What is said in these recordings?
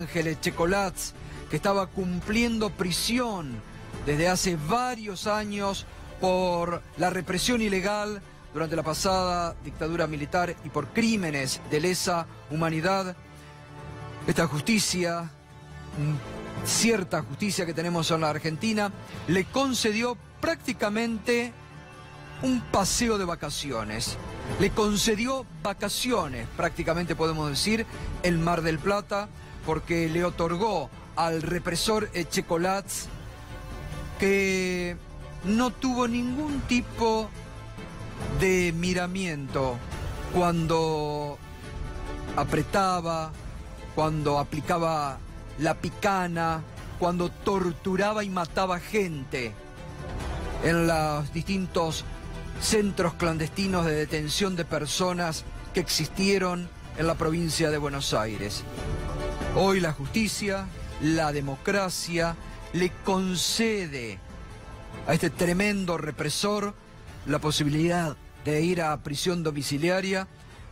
Ángeles Checolats, que estaba cumpliendo prisión desde hace varios años por la represión ilegal durante la pasada dictadura militar y por crímenes de lesa humanidad. Esta justicia, cierta justicia que tenemos en la Argentina, le concedió prácticamente un paseo de vacaciones. Le concedió vacaciones, prácticamente podemos decir, en Mar del Plata, porque le otorgó al represor Checolats, que no tuvo ningún tipo de miramiento cuando apretaba, cuando aplicaba la picana, cuando torturaba y mataba gente en los distintos centros clandestinos de detención de personas que existieron en la provincia de Buenos Aires. Hoy la justicia, la democracia, le concede a este tremendo represor la posibilidad de ir a prisión domiciliaria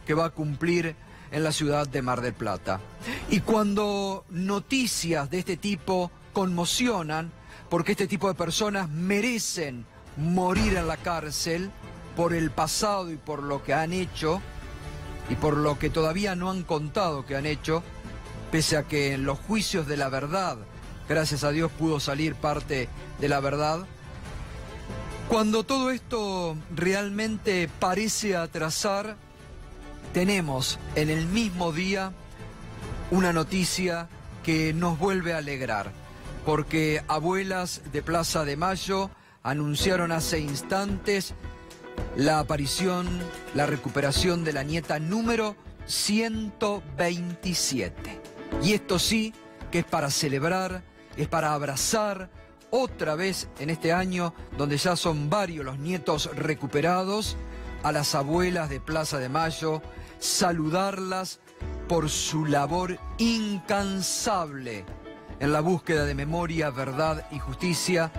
que va a cumplir en la ciudad de Mar del Plata. Y cuando noticias de este tipo conmocionan, porque este tipo de personas merecen morir en la cárcel por el pasado y por lo que han hecho, y por lo que todavía no han contado que han hecho, pese a que en los juicios de la verdad, gracias a Dios, pudo salir parte de la verdad. Cuando todo esto realmente parece atrasar, tenemos en el mismo día una noticia que nos vuelve a alegrar, porque abuelas de Plaza de Mayo anunciaron hace instantes la aparición, la recuperación de la nieta número 127. Y esto sí que es para celebrar, es para abrazar otra vez en este año, donde ya son varios los nietos recuperados, a las abuelas de Plaza de Mayo, saludarlas por su labor incansable en la búsqueda de memoria, verdad y justicia,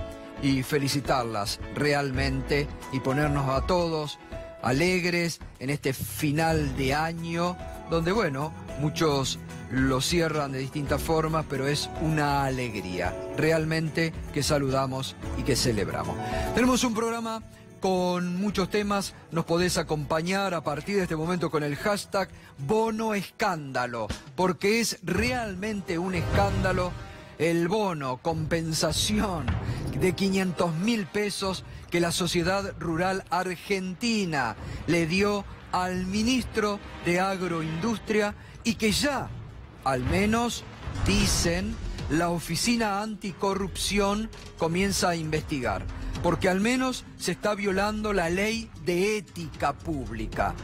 y felicitarlas realmente y ponernos a todos alegres en este final de año, donde, bueno, muchos lo cierran de distintas formas, pero es una alegría realmente que saludamos y que celebramos. Tenemos un programa con muchos temas, nos podés acompañar a partir de este momento con el hashtag Bono Escándalo, porque es realmente un escándalo el bono, compensación de 500.000 pesos que la Sociedad Rural Argentina le dio al ministro de Agroindustria y que ya, al menos, dicen, la Oficina Anticorrupción comienza a investigar, porque al menos se está violando la ley de ética pública.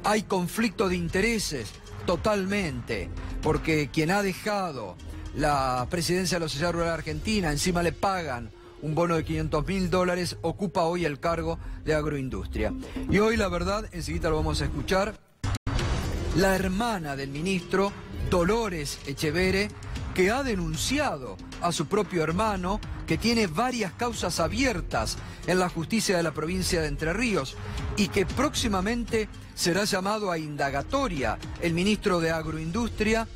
Hay conflicto de intereses, totalmente, porque quien ha dejado la presidencia de la Sociedad Rural Argentina, encima le pagan un bono de $500.000, ocupa hoy el cargo de Agroindustria. Y hoy, la verdad, enseguida lo vamos a escuchar, la hermana del ministro, Dolores Echeverre, que ha denunciado a su propio hermano, que tiene varias causas abiertas en la justicia de la provincia de Entre Ríos y que próximamente será llamado a indagatoria. El ministro de Agroindustria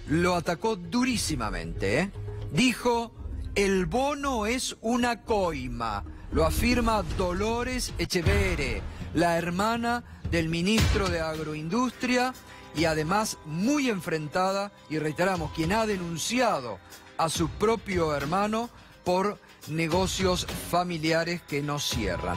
lo atacó durísimamente, Dijo, el bono es una coima. Lo afirma Dolores Echeverre, la hermana del ministro de Agroindustria, y además muy enfrentada, y reiteramos, quien ha denunciado a su propio hermano por negocios familiares que no cierran.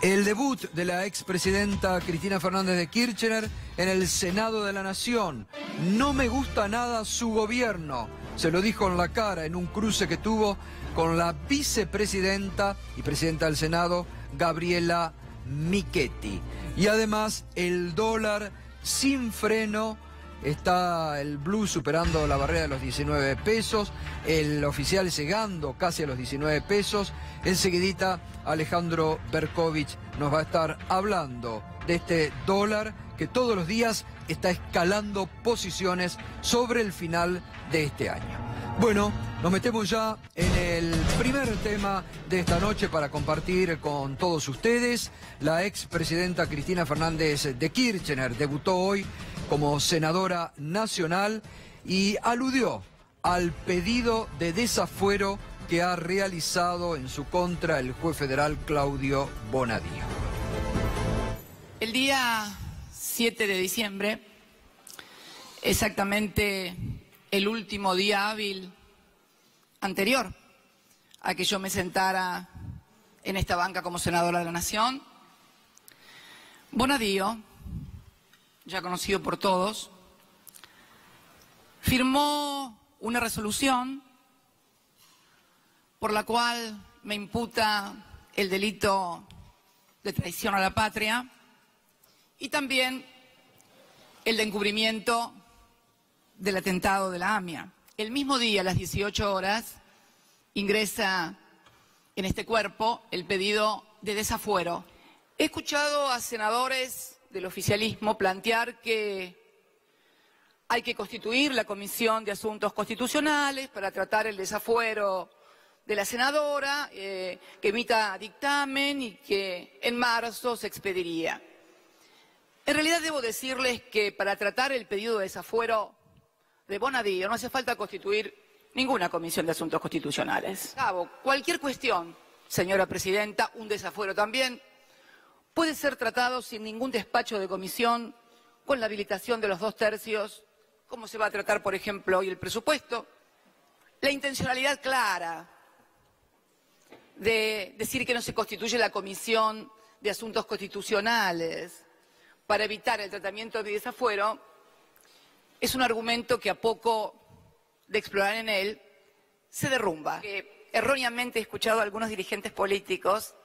El debut de la expresidenta Cristina Fernández de Kirchner en el Senado de la Nación. No me gusta nada su gobierno, se lo dijo en la cara en un cruce que tuvo con la vicepresidenta y presidenta del Senado, Gabriela Michetti. Y además el dólar sin freno, está el blue superando la barrera de los 19 pesos, el oficial llegando casi a los 19 pesos. Enseguidita Alejandro Berkovich nos va a estar hablando de este dólar que todos los días está escalando posiciones sobre el final de este año. Bueno, nos metemos ya en el primer tema de esta noche para compartir con todos ustedes. La expresidenta Cristina Fernández de Kirchner debutó hoy como senadora nacional y aludió al pedido de desafuero que ha realizado en su contra el juez federal Claudio Bonadío. El día 7 de diciembre, exactamente el último día hábil anterior a que yo me sentara en esta banca como senadora de la Nación, Bonadío, ya conocido por todos, firmó una resolución por la cual me imputa el delito de traición a la patria y también el de encubrimiento del atentado de la AMIA. El mismo día, a las 18 horas, ingresa en este cuerpo el pedido de desafuero. He escuchado a senadores del oficialismo plantear que hay que constituir la Comisión de Asuntos Constitucionales para tratar el desafuero de la senadora, que emita dictamen y que en marzo se expediría. En realidad debo decirles que para tratar el pedido de desafuero de Bonadío no hace falta constituir ninguna Comisión de Asuntos Constitucionales. Cualquier cuestión, señora Presidenta, un desafuero también, puede ser tratado sin ningún despacho de comisión, con la habilitación de los 2/3, como se va a tratar, por ejemplo, hoy el presupuesto. La intencionalidad clara de decir que no se constituye la Comisión de Asuntos Constitucionales para evitar el tratamiento de desafuero es un argumento que a poco de explorar en él se derrumba. Erróneamente he escuchado a algunos dirigentes políticos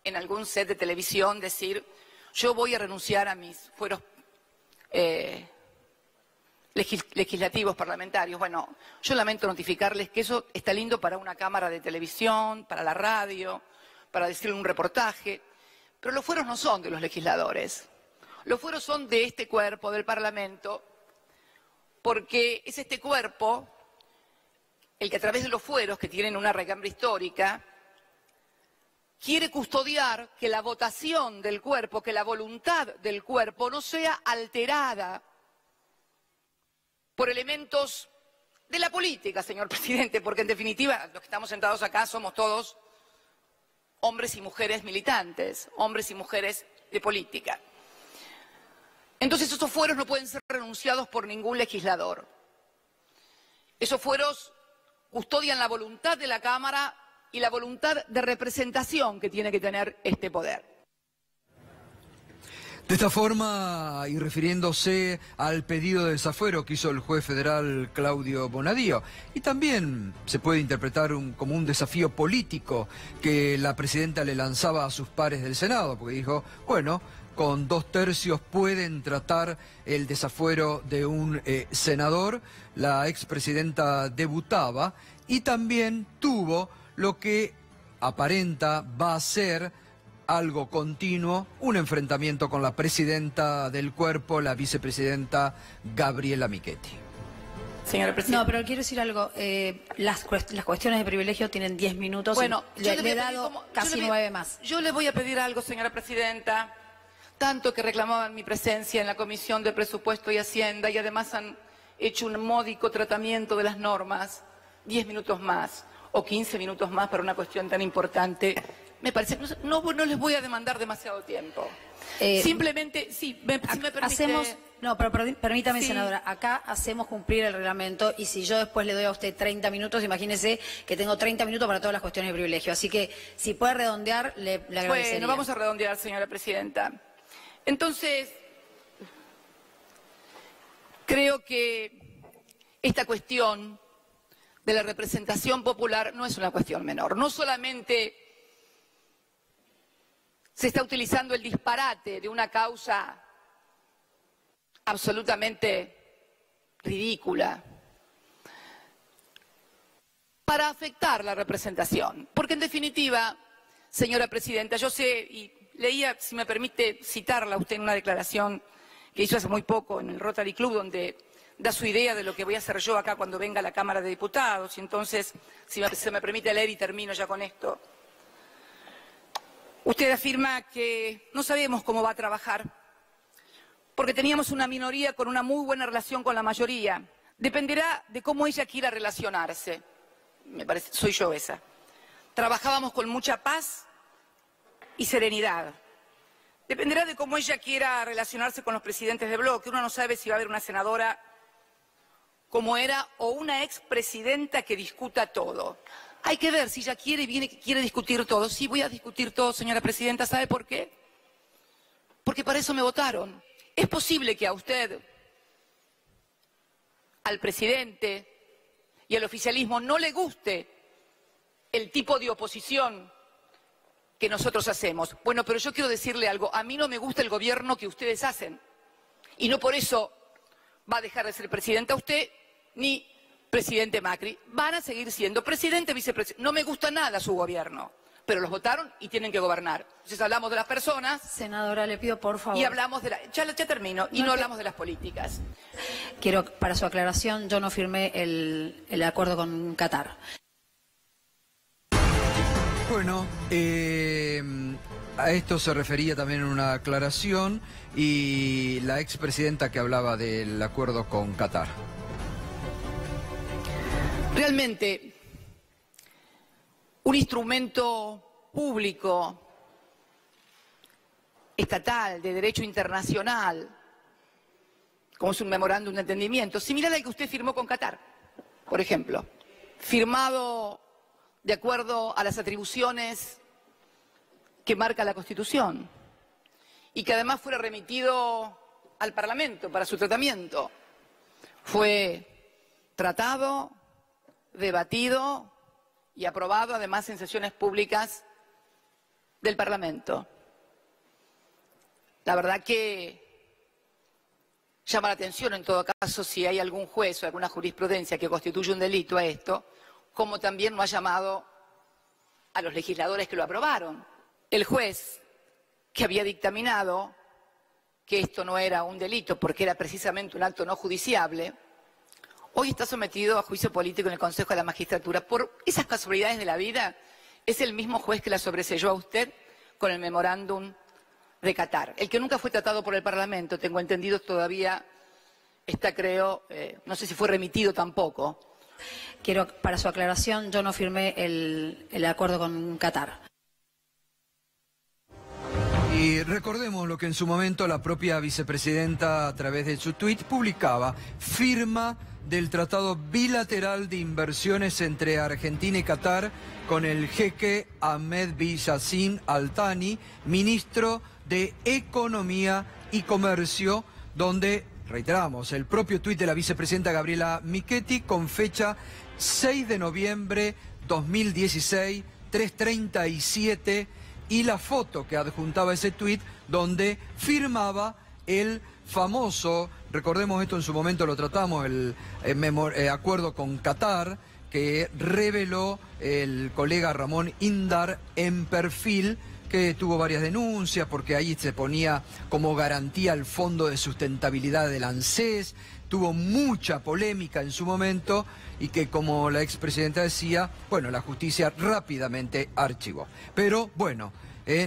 en algún set de televisión decir: yo voy a renunciar a mis fueros legislativos, parlamentarios. Bueno, yo lamento notificarles que eso está lindo para una cámara de televisión, para la radio, para decirle un reportaje, pero los fueros no son de los legisladores. Los fueros son de este cuerpo, del Parlamento, porque es este cuerpo el que a través de los fueros, que tienen una recambra histórica, quiere custodiar que la votación del cuerpo, que la voluntad del cuerpo no sea alterada por elementos de la política, señor presidente, porque en definitiva los que estamos sentados acá somos todos hombres y mujeres militantes, hombres y mujeres de política. Entonces esos fueros no pueden ser renunciados por ningún legislador. Esos fueros custodian la voluntad de la Cámara y la voluntad de representación que tiene que tener este poder. De esta forma, y refiriéndose al pedido de desafuero que hizo el juez federal Claudio Bonadío, y también se puede interpretar como un desafío político que la presidenta le lanzaba a sus pares del Senado, porque dijo, bueno, con 2/3 pueden tratar el desafuero de un senador. La expresidenta debutaba y también tuvo lo que aparenta va a ser algo continuo, un enfrentamiento con la presidenta del cuerpo, la vicepresidenta Gabriela Michetti. Señora Presidenta. No, pero quiero decir algo. Las cuestiones de privilegio tienen 10 minutos. Bueno, le he dado casi 9 más. Yo le voy a pedir algo, señora Presidenta. Tanto que reclamaban mi presencia en la Comisión de Presupuesto y Hacienda y además han hecho un módico tratamiento de las normas. 10 minutos más o 15 minutos más para una cuestión tan importante. Me parece, no les voy a demandar demasiado tiempo. Simplemente, sí, si me permite... No, pero permítame, sí, senadora, acá hacemos cumplir el reglamento y si yo después le doy a usted 30 minutos, imagínese que tengo 30 minutos para todas las cuestiones de privilegio. Así que si puede redondear, le agradecería. Bueno, vamos a redondear, señora Presidenta. Entonces, creo que esta cuestión de la representación popular no es una cuestión menor. No solamente se está utilizando el disparate de una causa absolutamente ridícula para afectar la representación. Porque en definitiva, señora Presidenta, yo sé, y leía, si me permite citarla usted en una declaración que hizo hace muy poco en el Rotary Club, donde da su idea de lo que voy a hacer yo acá cuando venga a la Cámara de Diputados. Y entonces, si se me permite leer y termino ya con esto. Usted afirma que no sabemos cómo va a trabajar, porque teníamos una minoría con una muy buena relación con la mayoría. dependerá de cómo ella quiera relacionarse. Me parece, soy yo esa. Trabajábamos con mucha paz y serenidad. Dependerá de cómo ella quiera relacionarse con los presidentes de bloque. Uno no sabe si va a haber una senadora como era o una expresidenta que discuta todo. Hay que ver si ella quiere discutir todo. Sí, voy a discutir todo, señora presidenta. ¿Sabe por qué? Porque para eso me votaron. Es posible que a usted, al presidente y al oficialismo no le guste el tipo de oposición que nosotros hacemos. Bueno, pero yo quiero decirle algo. A mí no me gusta el gobierno que ustedes hacen. Y no por eso va a dejar de ser presidenta usted ni presidente Macri. Van a seguir siendo presidente, vicepresidente. No me gusta nada su gobierno, pero los votaron y tienen que gobernar. Entonces hablamos de las personas. Senadora, le pido por favor. Y hablamos de la... Ya termino. Y no hablamos de las políticas. Quiero, para su aclaración, yo no firmé el acuerdo con Qatar. Bueno, a esto se refería también una aclaración y la expresidenta que hablaba del acuerdo con Qatar. Realmente, un instrumento público, estatal, de derecho internacional, como es un memorándum de entendimiento, similar al que usted firmó con Qatar, por ejemplo, firmado de acuerdo a las atribuciones que marca la Constitución y que además fuera remitido al Parlamento para su tratamiento. Fue tratado, debatido y aprobado además en sesiones públicas del Parlamento. La verdad que llama la atención en todo caso si hay algún juez o alguna jurisprudencia que constituye un delito a esto, como también no ha llamado a los legisladores que lo aprobaron. El juez que había dictaminado que esto no era un delito porque era precisamente un acto no judiciable, hoy está sometido a juicio político en el Consejo de la Magistratura. Por esas casualidades de la vida, es el mismo juez que la sobreseyó a usted con el memorándum de Qatar. El que nunca fue tratado por el Parlamento, tengo entendido, todavía está, creo, no sé si fue remitido tampoco. Quiero, para su aclaración, yo no firmé el acuerdo con Qatar. Y recordemos lo que en su momento la propia vicepresidenta, a través de su tuit, publicaba: firma del Tratado Bilateral de Inversiones entre Argentina y Qatar con el jeque Ahmed bin Yassin Al Thani, ministro de Economía y Comercio, donde, reiteramos, el propio tuit de la vicepresidenta Gabriela Michetti con fecha 6 de noviembre 2016, 3:37, y la foto que adjuntaba ese tuit donde firmaba el famoso, recordemos esto en su momento lo tratamos, el acuerdo con Qatar, que reveló el colega Ramón Indar en Perfil, que tuvo varias denuncias porque ahí se ponía como garantía el Fondo de Sustentabilidad del ANSES, tuvo mucha polémica en su momento y que, como la expresidenta decía, bueno, la justicia rápidamente archivó. Pero bueno,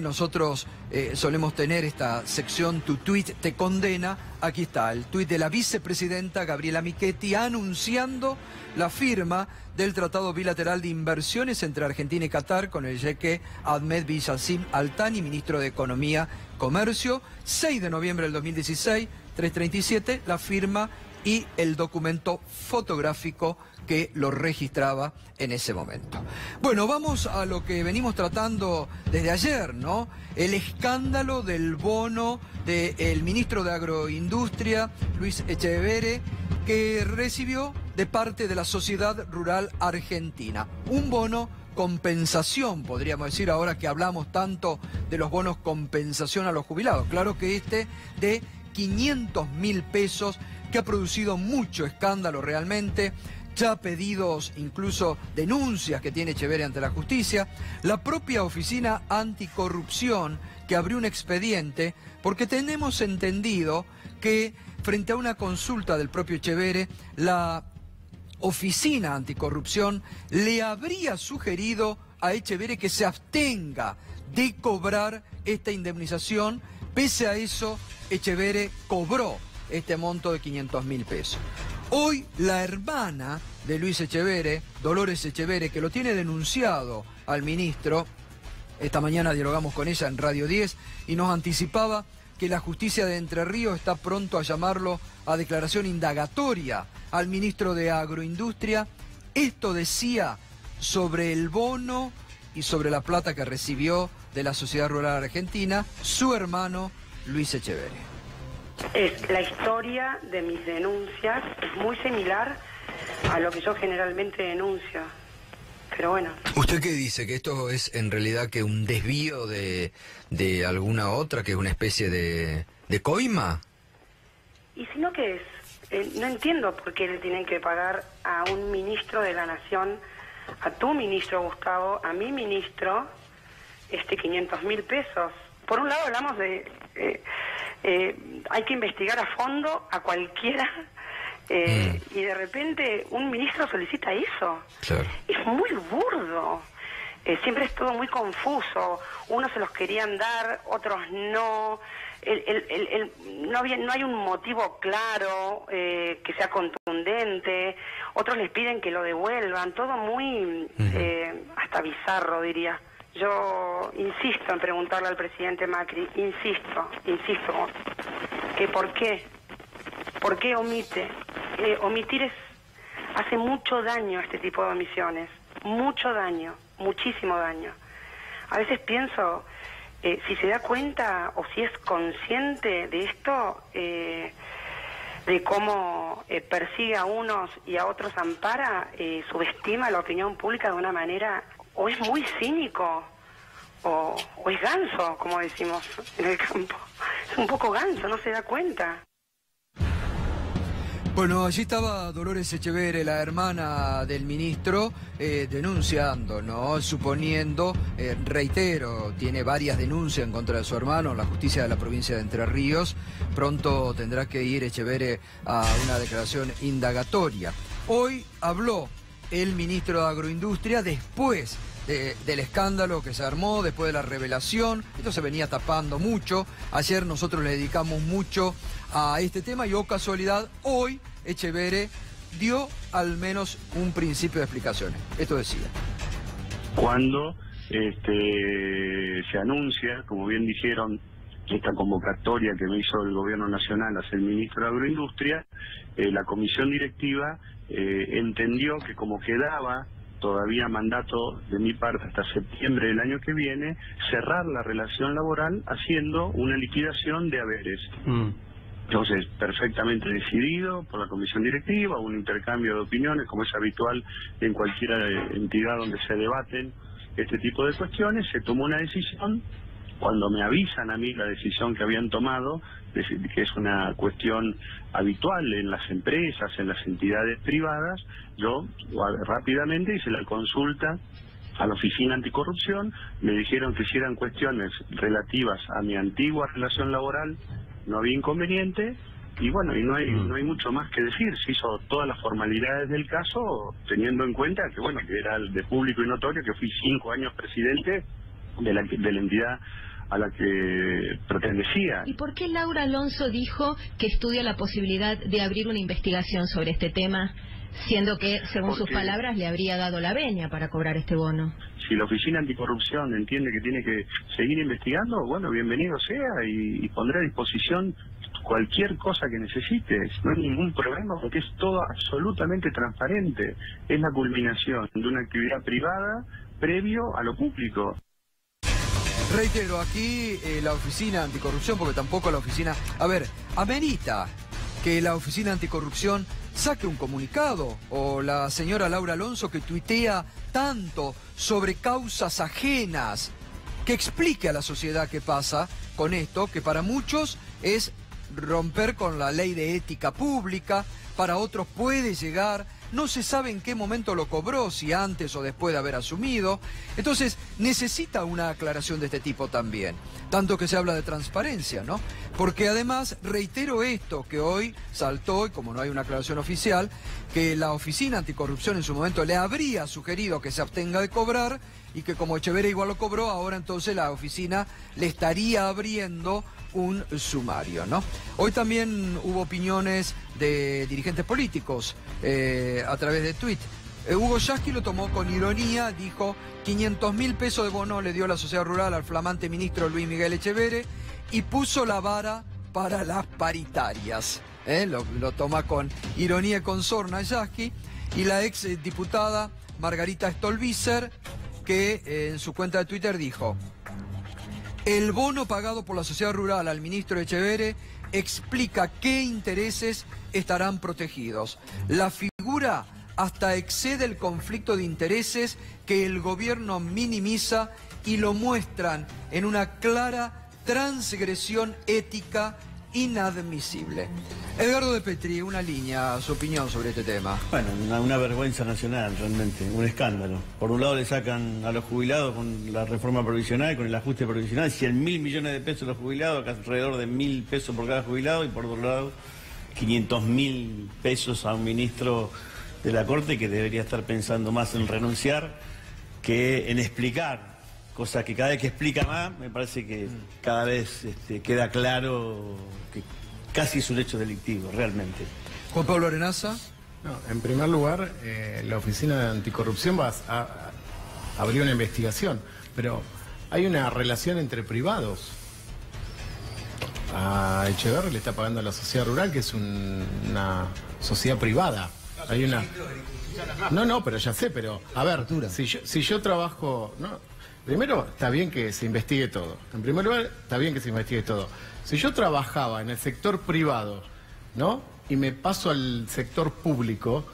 nosotros solemos tener esta sección Tu Tuit Te Condena. Aquí está el tuit de la vicepresidenta Gabriela Michetti anunciando la firma del Tratado Bilateral de Inversiones entre Argentina y Qatar con el jeque Ahmed bin Yassin Al Thani, ministro de Economía y Comercio, 6 de noviembre del 2016, 3:37, la firma y el documento fotográfico que lo registraba en ese momento. Bueno, vamos a lo que venimos tratando desde ayer, ¿no? El escándalo del bono del ministro de Agroindustria, Luis Echevere, que recibió de parte de la Sociedad Rural Argentina. Un bono compensación, podríamos decir, ahora que hablamos tanto de los bonos compensación a los jubilados. Claro que este de 500.000 pesos, que ha producido mucho escándalo realmente, ya pedidos, incluso denuncias que tiene Echevere ante la justicia, la propia Oficina Anticorrupción que abrió un expediente, porque tenemos entendido que frente a una consulta del propio Echevere, la Oficina Anticorrupción le habría sugerido a Echevere que se abstenga de cobrar esta indemnización. Pese a eso, Echevere cobró este monto de 500.000 pesos. Hoy la hermana de Luis Echeverre, Dolores Echeverre, que lo tiene denunciado al ministro, esta mañana dialogamos con ella en Radio 10 y nos anticipaba que la justicia de Entre Ríos está pronto a llamarlo a declaración indagatoria al ministro de Agroindustria. Esto decía sobre el bono y sobre la plata que recibió de la Sociedad Rural Argentina su hermano Luis Echeverre. La historia de mis denuncias es muy similar a lo que yo generalmente denuncio. Pero bueno. ¿Usted qué dice? ¿Que esto es en realidad que un desvío de alguna otra, que es una especie de coima? ¿Y si no qué es? No entiendo por qué le tienen que pagar a un ministro de la Nación, a tu ministro Gustavo, a mi ministro, 500.000 pesos. Por un lado hablamos de... hay que investigar a fondo a cualquiera... y de repente un ministro solicita eso. Claro. Es muy burdo. Siempre es todo muy confuso. Unos se los querían dar, otros no. No hay un motivo claro que sea contundente. Otros les piden que lo devuelvan. Todo muy hasta bizarro, diría. Yo insisto en preguntarle al presidente Macri, insisto, que ¿por qué? ¿Por qué omite? Omitir hace mucho daño a este tipo de omisiones, mucho daño, muchísimo daño. A veces pienso, si se da cuenta o si es consciente de esto, de cómo persigue a unos y a otros ampara, subestima la opinión pública de una manera, o es muy cínico, o es ganso, como decimos en el campo. Es un poco ganso, no se da cuenta. Bueno, allí estaba Dolores Echeverre, la hermana del ministro, denunciando, ¿no? Suponiendo, reitero, tiene varias denuncias en contra de su hermano en la justicia de la provincia de Entre Ríos. Pronto tendrá que ir Echeverre a una declaración indagatoria. Hoy habló el ministro de Agroindustria después del escándalo que se armó, después de la revelación. Esto se venía tapando mucho. Ayer nosotros le dedicamos mucho a este tema y, oh casualidad, hoy Echeverre dio al menos un principio de explicaciones. Esto decía. Cuando se anuncia, como bien dijeron, esta convocatoria que me hizo el Gobierno Nacional hacia el ministro de Agroindustria, la comisión directiva entendió que como quedaba todavía mandato de mi parte hasta septiembre del año que viene, cerrar la relación laboral haciendo una liquidación de haberes. Entonces, perfectamente decidido por la comisión directiva, un intercambio de opiniones, como es habitual en cualquier entidad donde se debaten este tipo de cuestiones, se tomó una decisión. Cuando me avisan a mí la decisión que habían tomado, que es una cuestión habitual en las empresas, en las entidades privadas, yo rápidamente hice la consulta a la Oficina Anticorrupción, me dijeron que si eran cuestiones relativas a mi antigua relación laboral, no había inconveniente, y bueno, y no hay mucho más que decir. Se hizo todas las formalidades del caso, teniendo en cuenta que bueno, que era de público y notorio que fui 5 años presidente de la entidad a la que pertenecía. ¿Y por qué Laura Alonso dijo que estudia la posibilidad de abrir una investigación sobre este tema, siendo que, según sus palabras, le habría dado la venia para cobrar este bono? Si la Oficina Anticorrupción entiende que tiene que seguir investigando, bueno, bienvenido sea y pondré a disposición cualquier cosa que necesites. No hay ningún problema porque es todo absolutamente transparente. Es la culminación de una actividad privada previo a lo público. Reitero, aquí la Oficina Anticorrupción, porque tampoco la oficina... A ver, amerita que la Oficina Anticorrupción saque un comunicado, o la señora Laura Alonso, que tuitea tanto sobre causas ajenas, que explique a la sociedad qué pasa con esto, que para muchos es romper con la ley de ética pública, para otros puede llegar... No se sabe en qué momento lo cobró, si antes o después de haber asumido. Entonces, necesita una aclaración de este tipo también. Tanto que se habla de transparencia, ¿no? Porque además, reitero esto, que hoy saltó, y como no hay una aclaración oficial, que la Oficina Anticorrupción en su momento le habría sugerido que se abstenga de cobrar, y que como Echeverre igual lo cobró, ahora entonces la oficina le estaría abriendo un sumario, ¿no? Hoy también hubo opiniones de dirigentes políticos a través de tweet. Hugo Yasky lo tomó con ironía, dijo 500.000 pesos de bono le dio la sociedad rural al flamante ministro Luis Miguel Echeverre y puso la vara para las paritarias. Lo toma con ironía y con sorna Yasky. Y la ex diputada Margarita Stolbizer, que en su cuenta de Twitter dijo: el bono pagado por la sociedad rural al ministro Echeverre explica qué intereses estarán protegidos. La figura hasta excede el conflicto de intereses que el gobierno minimiza y lo muestran en una clara transgresión ética inadmisible. Edgardo de Petri, una línea, su opinión sobre este tema. Bueno, una vergüenza nacional realmente, un escándalo. Por un lado le sacan a los jubilados con la reforma provisional, con el ajuste provisional, 100.000 millones de pesos a los jubilados, acá alrededor de 1.000 pesos por cada jubilado, y por otro lado 500.000 pesos a un ministro de la Corte que debería estar pensando más en renunciar que en explicar, cosa que cada vez que explica más me parece que cada vez queda claro que casi es un hecho delictivo, realmente. Juan Pablo Arenaza. No, en primer lugar, la Oficina de Anticorrupción va a abrir una investigación, pero hay una relación entre privados. A Echeverre le está pagando a la sociedad rural, que es una sociedad privada. Hay una... No, pero ya sé, pero... A ver, si yo trabajo... ¿no? Primero, está bien que se investigue todo. En primer lugar, está bien que se investigue todo. Si yo trabajaba en el sector privado, ¿no? Y me paso al sector público,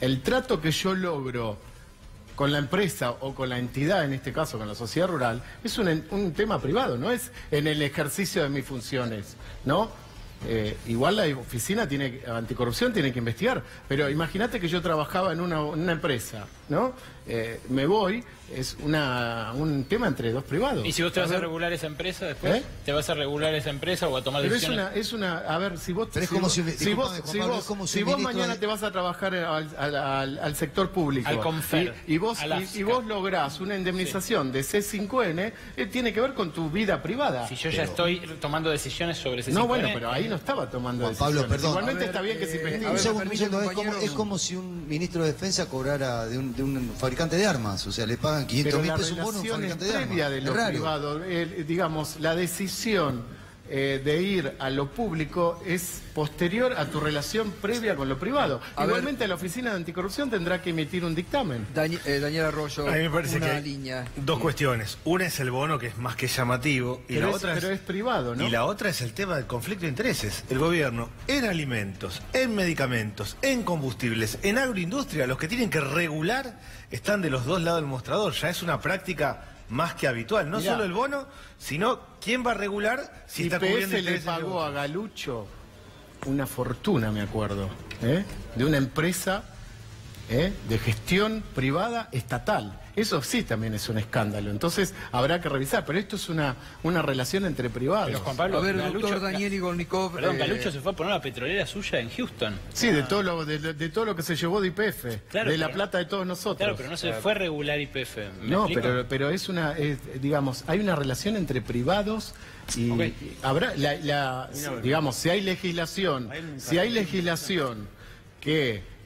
el trato que yo logro con la empresa o con la entidad, en este caso con la sociedad rural, es un tema privado, no es en el ejercicio de mis funciones, ¿no? Igual la oficina anticorrupción tiene que investigar, pero imagínate que yo trabajaba en una empresa, ¿no? Me voy, es un tema entre dos privados. ¿Y si vos te vas a regular esa empresa después? ¿Te vas a regular esa empresa o a tomar decisiones? Pero a ver, si vos mañana te vas a trabajar al sector público al Confer, y vos lográs una indemnización de C5N, tiene que ver con tu vida privada. Si yo ya estoy tomando decisiones sobre C5N... No, bueno, pero ahí no estaba tomando decisiones. Pablo, perdón. Igualmente está bien que se investigue. Es como si un ministro de Defensa cobrara de un fabricante de armas, o sea, le pagan 500.000 pesos un bono a un fabricante de armas. De lo privado, digamos, la decisión de ir a lo público es posterior a tu relación previa con lo privado. Igualmente la Oficina de Anticorrupción tendrá que emitir un dictamen. Daniel Arroyo, a mí me parece una que hay línea. Dos cuestiones. Una es el bono, que es más que llamativo, y Pero la otra es privado, ¿no? Y la otra es el tema del conflicto de intereses. El gobierno, en alimentos, en medicamentos, en combustibles, en agroindustria, los que tienen que regular están de los dos lados del mostrador. Ya es una práctica más que habitual. No solo el bono, sino quién va a regular si está cubriendo le pagó a Galucho una fortuna, me acuerdo, de una empresa de gestión privada estatal. Eso sí también es un escándalo. Entonces habrá que revisar. Pero esto es una relación entre privados. Pero Juan Pablo, a ver, doctor Daniel Igornikov... Perdón, Galucho se fue a poner una petrolera suya en Houston. Sí, de todo lo que se llevó de YPF. Claro, de la plata de todos nosotros. Claro, pero no se fue a regular YPF. No, pero es digamos, hay una relación entre privados y habrá, digamos, si hay legislación que...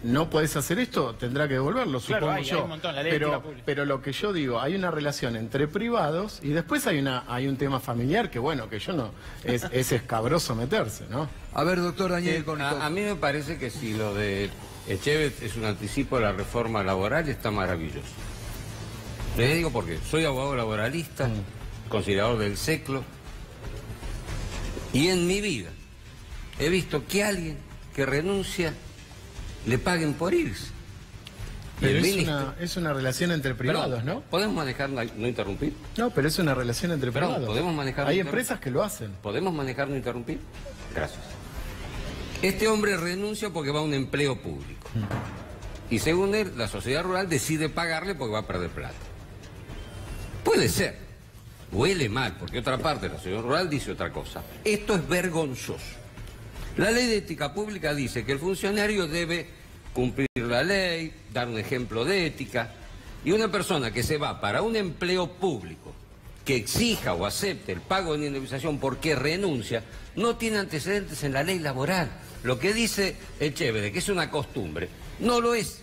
no podés hacer esto, tendrá que devolverlo, supongo yo. Hay un montón, la ley pero lo que yo digo, hay una relación entre privados y después hay un tema familiar que yo no, es escabroso meterse, ¿no? A ver, doctor Daniel Igornikov. A mí me parece que si lo de Echeverre es un anticipo de la reforma laboral, está maravilloso. Les digo porque soy abogado laboralista, conciliador del SECLO, y en mi vida he visto que alguien que renuncia le paguen por irse. Pero es una relación entre privados, ¿no? ¿Podemos manejar, no interrumpir? No, pero es una relación entre privados. ¿Podemos manejar? Hay empresas que lo hacen. ¿Podemos manejar no interrumpir? Gracias. Este hombre renuncia porque va a un empleo público. Y según él, la sociedad rural decide pagarle porque va a perder plata. Puede ser. Huele mal, porque otra parte de la sociedad rural dice otra cosa. Esto es vergonzoso. La ley de ética pública dice que el funcionario debe cumplir la ley, dar un ejemplo de ética, y una persona que se va para un empleo público que exija o acepte el pago de una indemnización porque renuncia, no tiene antecedentes en la ley laboral. Lo que dice Echevere, que es una costumbre, no lo es.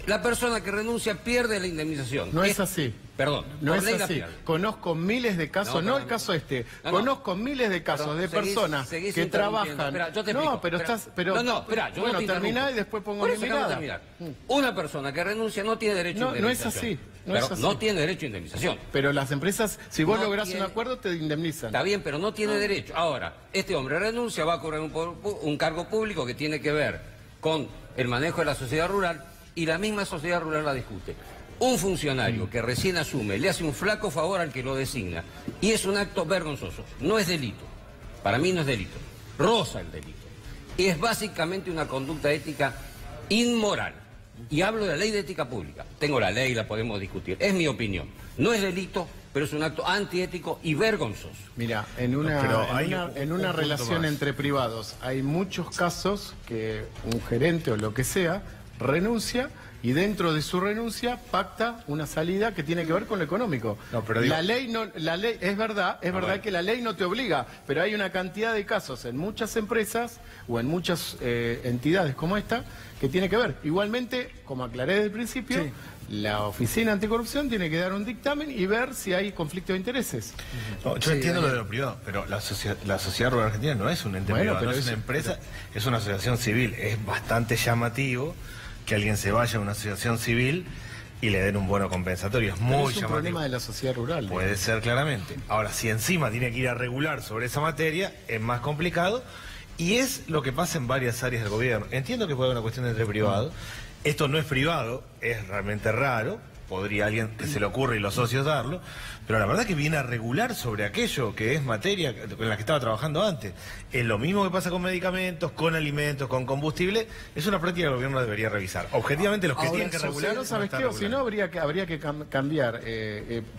La persona que renuncia pierde la indemnización. No es así. Perdón, no es así. Conozco miles de casos, no el caso este, conozco miles de casos de personas que trabajan. Espera, yo te no, explico, pero estás, pero espera, yo bueno, no te terminá y después pongo mi mirada. Una persona que renuncia no tiene derecho a indemnización. No es así. No tiene derecho a indemnización. Pero las empresas, si vos lográs un acuerdo, te indemnizan. Está bien, pero no tiene derecho. Ahora, este hombre renuncia, va a cobrar un cargo público que tiene que ver con el manejo de la sociedad rural y la misma sociedad rural la discute. Un funcionario que recién asume le hace un flaco favor al que lo designa y es un acto vergonzoso. No es delito. Para mí no es delito. Roza el delito. Y es básicamente una conducta ética inmoral. Y hablo de la ley de ética pública. Tengo la ley, la podemos discutir. Es mi opinión. No es delito, pero es un acto antiético y vergonzoso. Mira, en una relación entre privados hay muchos casos que un gerente o lo que sea renuncia y dentro de su renuncia pacta una salida que tiene que ver con lo económico. No, pero digo... la ley es verdad que la ley no te obliga, pero hay una cantidad de casos en muchas empresas o en muchas entidades como esta que tiene que ver. Igualmente, como aclaré desde el principio, sí, la Oficina Anticorrupción tiene que dar un dictamen y ver si hay conflicto de intereses. No, yo entiendo lo de lo privado, pero la Sociedad Rural Argentina no es un ente privado, no es una empresa, es una asociación civil. Es bastante llamativo que alguien se vaya a una asociación civil y le den un bono compensatorio. Es muy llamativo. Es un problema de la sociedad rural. Puede ser claramente. Ahora, si encima tiene que ir a regular sobre esa materia, es más complicado. Y es lo que pasa en varias áreas del gobierno. Entiendo que puede haber una cuestión entre privados. Esto no es privado, es realmente raro. Podría alguien que se le ocurre y los socios darlo, pero la verdad que viene a regular sobre aquello que es materia en la que estaba trabajando antes. Es lo mismo que pasa con medicamentos, con alimentos, con combustible. Es una práctica que el gobierno debería revisar. Objetivamente los que tienen que regular... No sabes qué, o si no habría que cambiar,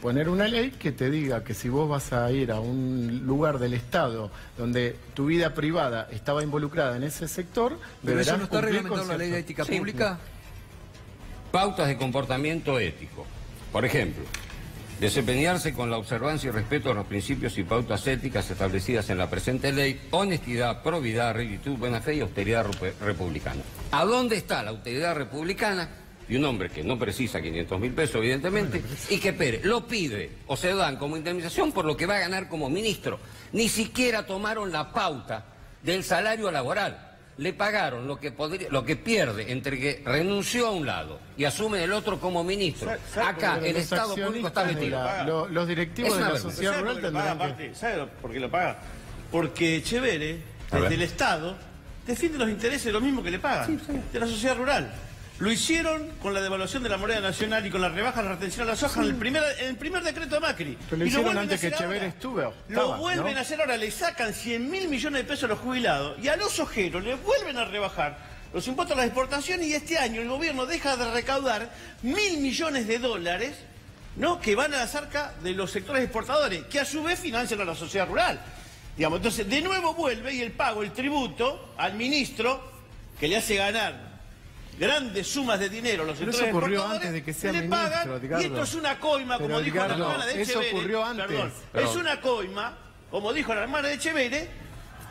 poner una ley que te diga que si vos vas a ir a un lugar del Estado donde tu vida privada estaba involucrada en ese sector, ¿pero eso no está reglamentado en la ley de ética pública? Pautas de comportamiento ético. Por ejemplo, desempeñarse con la observancia y respeto a los principios y pautas éticas establecidas en la presente ley, honestidad, probidad, rectitud, buena fe y austeridad republicana. ¿A dónde está la austeridad republicana? Y un hombre que no precisa 500.000 pesos, evidentemente, y que lo pide o se dan como indemnización por lo que va a ganar como ministro. Ni siquiera tomaron la pauta del salario laboral. Le pagaron lo que pierde entre que renunció a un lado y asume el otro como ministro. Acá el Estado público está metido. Los directivos de la sociedad rural tendrán que... ¿Sabe por qué lo paga? Porque Echevere, desde el Estado, defiende los intereses de lo mismo que le pagan, de la sociedad rural. Lo hicieron con la devaluación de la moneda nacional y con la rebaja de la retención a la soja en el primer decreto de Macri. Pero lo hicieron antes que Echevere estuvo. Lo vuelven a hacer ahora, le sacan 100.000 millones de pesos a los jubilados y a los ojeros le vuelven a rebajar los impuestos a las exportaciones y este año el gobierno deja de recaudar 1.000 millones de dólares, ¿no?, que van a la arca de los sectores exportadores, que a su vez financian a la sociedad rural. Digamos, entonces, de nuevo vuelve y el pago, el tributo al ministro que le hace ganar grandes sumas de dinero los sectores exportadores, antes de que sea le ministro, pagan, Edgardo. Y esto es una coima, como dijo la hermana de Echevere. Eso ocurrió antes. Perdón. Es una coima, como dijo la hermana de Echevere,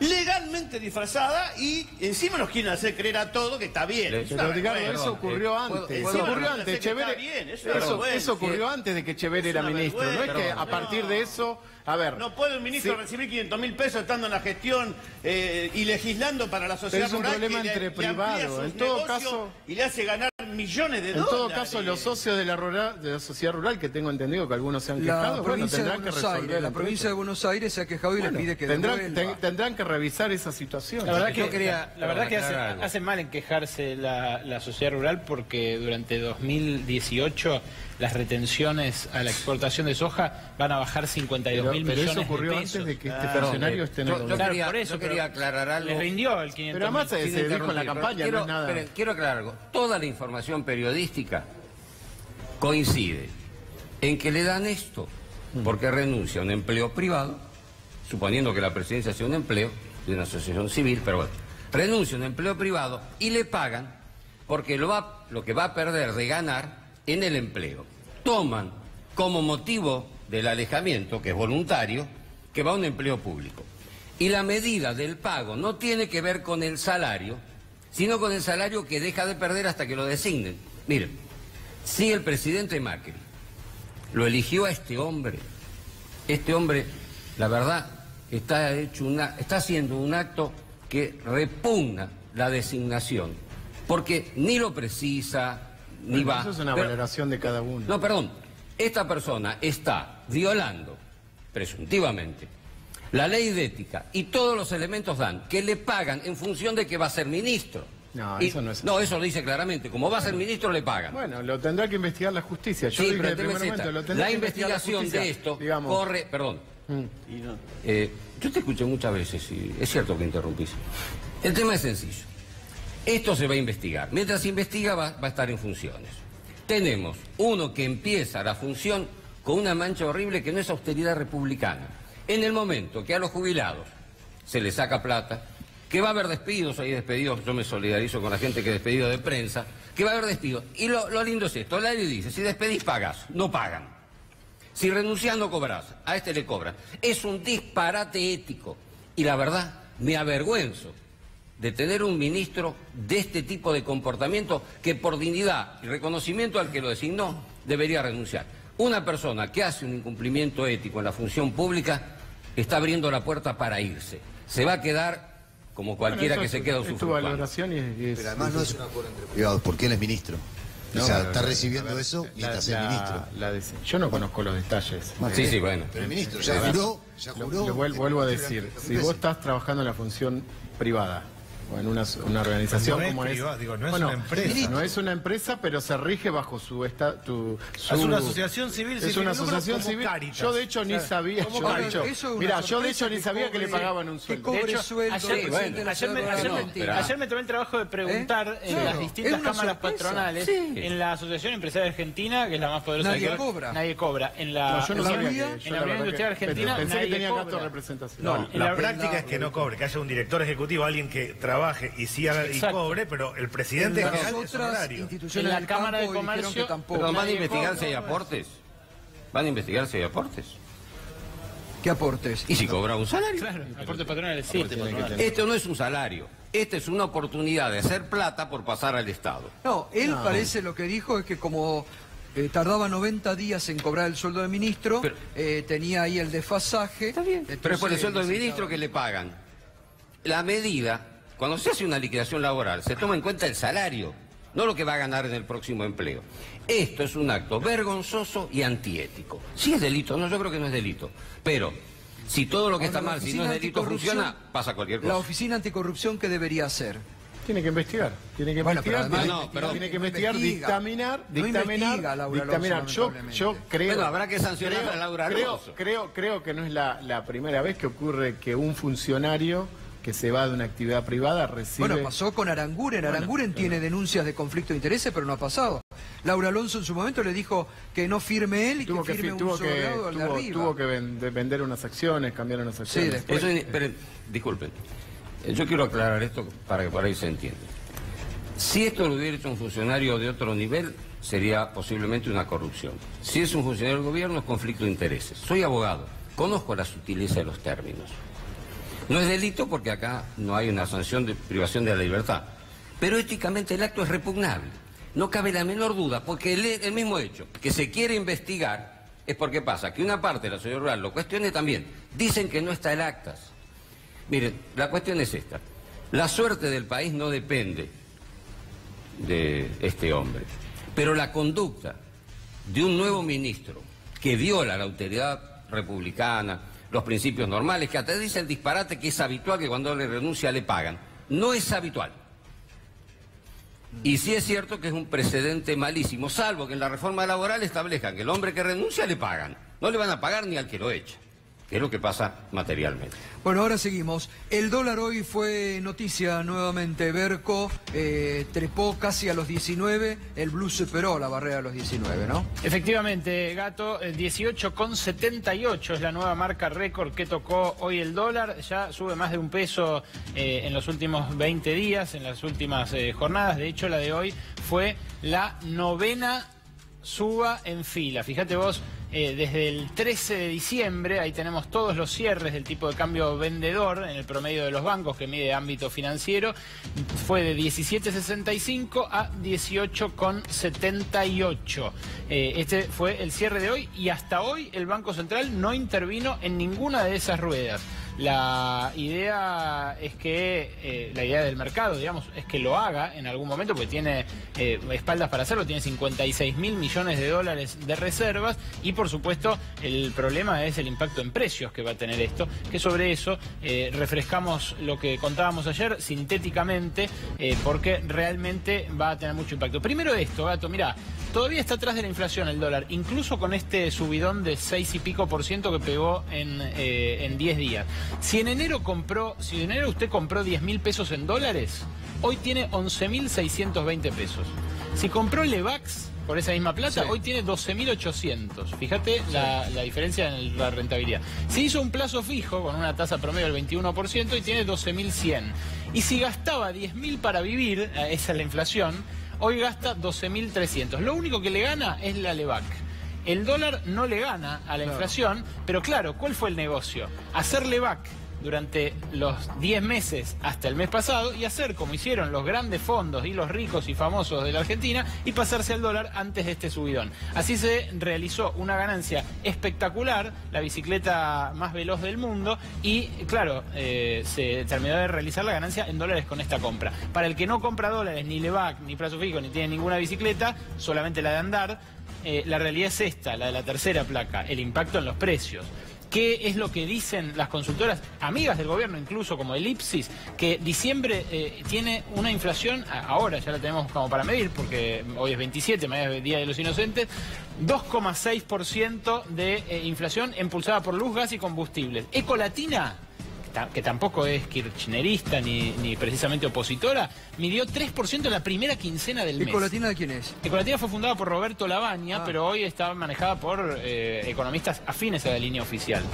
legalmente disfrazada y encima nos quieren hacer creer a todo que está bien. Pero Edgardo, eso ocurrió antes. Eso ocurrió antes. Eso ocurrió antes de que Echevere era ministro. No es que a partir de eso... A ver, no puede un ministro recibir 500.000 pesos estando en la gestión y legislando para la sociedad rural. Es un problema entre privados. En todo caso, y le hace ganar millones de dólares. En todo caso, los socios de la sociedad rural, que tengo entendido que algunos se han quejado, tendrán que resolver. La provincia de Buenos Aires se ha quejado y le pide que tendrán que revisar esa situación. La verdad que hace mal en quejarse la sociedad rural porque durante 2018 las retenciones a la exportación de soja van a bajar 52.000 millones de pesos. Pero eso ocurrió antes de que este funcionario esté en el gobierno. Yo quería aclarar algo. Les rindió el 500.000. Pero además se dijo en la campaña, no es nada. Quiero aclarar algo. Toda la información periodística coincide en que le dan esto porque renuncia a un empleo privado, suponiendo que la presidencia sea un empleo de una asociación civil, pero bueno, renuncia a un empleo privado y le pagan porque lo que va a perder de ganar en el empleo. Toman como motivo del alejamiento, que es voluntario, que va a un empleo público. Y la medida del pago no tiene que ver con el salario, sino con el salario que deja de perder hasta que lo designen. Miren, si el presidente Macri lo eligió a este hombre, la verdad, está haciendo un acto que repugna la designación, porque ni lo precisa, ni va. Eso es una valoración de cada uno. No, perdón, esta persona está violando, presuntivamente, la ley de ética, y todos los elementos dan que le pagan en función de que va a ser ministro. No, eso no es así. No, eso lo dice claramente. Como va a ser ministro, le pagan. Bueno, lo tendrá que investigar la justicia. Yo sí, dije pero en el primer momento, lo tendrá la que investigación investigar de esto digamos. corre... Perdón. Yo te escuché muchas veces y es cierto que interrumpís. El tema es sencillo. Esto se va a investigar. Mientras se investiga va a estar en funciones. Tenemos uno que empieza la función con una mancha horrible que no es austeridad republicana. En el momento que a los jubilados se les saca plata, que va a haber despidos, hay despedidos, yo me solidarizo con la gente que despedido de prensa, que va a haber despidos. Y lo lindo es esto, la ley dice, si despedís pagás, no pagan. Si renunciás no cobrás, a este le cobran. Es un disparate ético. Y la verdad, me avergüenzo de tener un ministro de este tipo de comportamiento que por dignidad y reconocimiento al que lo designó, debería renunciar. Una persona que hace un incumplimiento ético en la función pública está abriendo la puerta para irse. Se va a quedar como cualquiera que se queda usufructuando. Pero además no es un acuerdo entre privados, porque él es ministro. No, o sea, está recibiendo eso mientras es ministro. Yo no conozco los detalles. Sí, bueno. Pero el ministro ya juró. Le vuelvo a decir, si vos estás trabajando en la función privada, o en una organización como es... Digo, no es una empresa. No es una empresa, pero se rige bajo su... Es una asociación civil. Es una asociación civil. Caritas. Yo de hecho ni sabía... Yo de hecho ni sabía que le pagaban un sueldo. De hecho, ayer me tomé el trabajo de preguntar en las distintas cámaras patronales, en la Asociación Empresaria Argentina, que es la más poderosa. Nadie cobra. En la Unión Industrial Argentina, pensé que tenía gasto de representación. No, la práctica es que no cobre, que haya un director ejecutivo, alguien que trabaje y sí haga y cobre, pero el presidente general es honorario. En la Cámara de Comercio pero van a investigar si hay aportes. Van a investigar si hay aportes. ¿Qué aportes? Y si cobra un salario. Claro, aportes patronales, sí. Esto no es un salario. Esta es una oportunidad de hacer plata por pasar al Estado. No, él parece lo que dijo es que como tardaba 90 días en cobrar el sueldo de ministro, tenía ahí el desfasaje. Está bien. Pero es por el sueldo del ministro que le pagan. La medida, cuando se hace una liquidación laboral, se toma en cuenta el salario, no lo que va a ganar en el próximo empleo. Esto es un acto vergonzoso y antiético. Si es delito, no, yo creo que no es delito. Pero si todo lo que está mal, si no es delito, funciona, pasa cualquier cosa. La Oficina Anticorrupción, ¿qué debería hacer? Tiene que investigar. Tiene que investigar, tiene que investigar, dictaminar. Yo creo... Bueno, habrá que sancionar a Laura Alonso. Creo que no es la primera vez que ocurre que un funcionario que se va de una actividad privada recibe... Bueno, pasó con Aranguren. Aranguren tiene denuncias de conflicto de intereses, pero no ha pasado. Laura Alonso en su momento le dijo que no firme él y que firme un sobrado al de arriba. Tuvo que vender unas acciones, cambiar unas acciones. Sí, después... Pero, disculpen, yo quiero aclarar esto para que por ahí se entienda. Si esto lo hubiera hecho un funcionario de otro nivel, sería posiblemente una corrupción. Si es un funcionario del gobierno, es conflicto de intereses. Soy abogado, conozco la sutileza de los términos. No es delito porque acá no hay una sanción de privación de la libertad. Pero éticamente el acto es repugnable. No cabe la menor duda, porque el mismo hecho que se quiere investigar es porque pasa que una parte de la sociedad rural lo cuestione también. Dicen que no está el actas. Miren, la cuestión es esta. La suerte del país no depende de este hombre. Pero la conducta de un nuevo ministro que viola la autoridad republicana, los principios normales, que hasta dice el disparate que es habitual que cuando le renuncia le pagan. No es habitual. Y sí es cierto que es un precedente malísimo, salvo que en la reforma laboral establezcan que el hombre que renuncia le pagan. No le van a pagar ni al que lo echa, que es lo que pasa materialmente. Bueno, ahora seguimos. El dólar hoy fue noticia nuevamente. Berco trepó casi a los 19, el blue superó la barrera de los 19, ¿no? Efectivamente, Gato, 18,78 es la nueva marca récord que tocó hoy el dólar. Ya sube más de un peso en los últimos 20 días, en las últimas jornadas. De hecho, la de hoy fue la novena suba en fila. Fíjate vos, desde el 13 de diciembre, ahí tenemos todos los cierres del tipo de cambio vendedor en el promedio de los bancos que mide ámbito financiero, fue de 17.65 a 18.78. Este fue el cierre de hoy y hasta hoy el Banco Central no intervino en ninguna de esas ruedas. La idea es que, la idea del mercado, digamos, es que lo haga en algún momento, porque tiene espaldas para hacerlo, tiene 56.000 millones de dólares de reservas y, por supuesto, el problema es el impacto en precios que va a tener esto, que sobre eso refrescamos lo que contábamos ayer sintéticamente, porque realmente va a tener mucho impacto. Primero esto, Gato, mirá, todavía está atrás de la inflación el dólar, incluso con este subidón de 6 y pico % que pegó en 10 días. Si en enero usted compró 10.000 pesos en dólares, hoy tiene 11.620 pesos. Si compró Levax por esa misma plata, hoy tiene 12.800. Fíjate la diferencia en la rentabilidad. Si hizo un plazo fijo con una tasa promedio del 21% y tiene 12.100. Y si gastaba 10.000 para vivir, esa es la inflación, hoy gasta 12.300. Lo único que le gana es la Levac. El dólar no le gana a la inflación, pero claro, ¿cuál fue el negocio? Hacer Levac durante los 10 meses hasta el mes pasado y hacer como hicieron los grandes fondos y los ricos y famosos de la Argentina y pasarse al dólar antes de este subidón. Así se realizó una ganancia espectacular, la bicicleta más veloz del mundo y claro, se terminó de realizar la ganancia en dólares con esta compra. Para el que no compra dólares, ni Levac, ni plazo fijo, ni tiene ninguna bicicleta, solamente la de andar, la realidad es esta, la de la tercera placa, el impacto en los precios. ¿Qué es lo que dicen las consultoras, amigas del gobierno incluso, como el IPSIS, que diciembre tiene una inflación, ahora ya la tenemos como para medir, porque hoy es 27, mañana es Día de los Inocentes, 2,6% de inflación impulsada por luz, gas y combustibles. Ecolatina, que tampoco es kirchnerista ni precisamente opositora, midió 3% en la primera quincena del mes. ¿Ecolatina de quién es? Ecolatina fue fundada por Roberto Labaña, pero hoy está manejada por economistas afines a la línea oficial.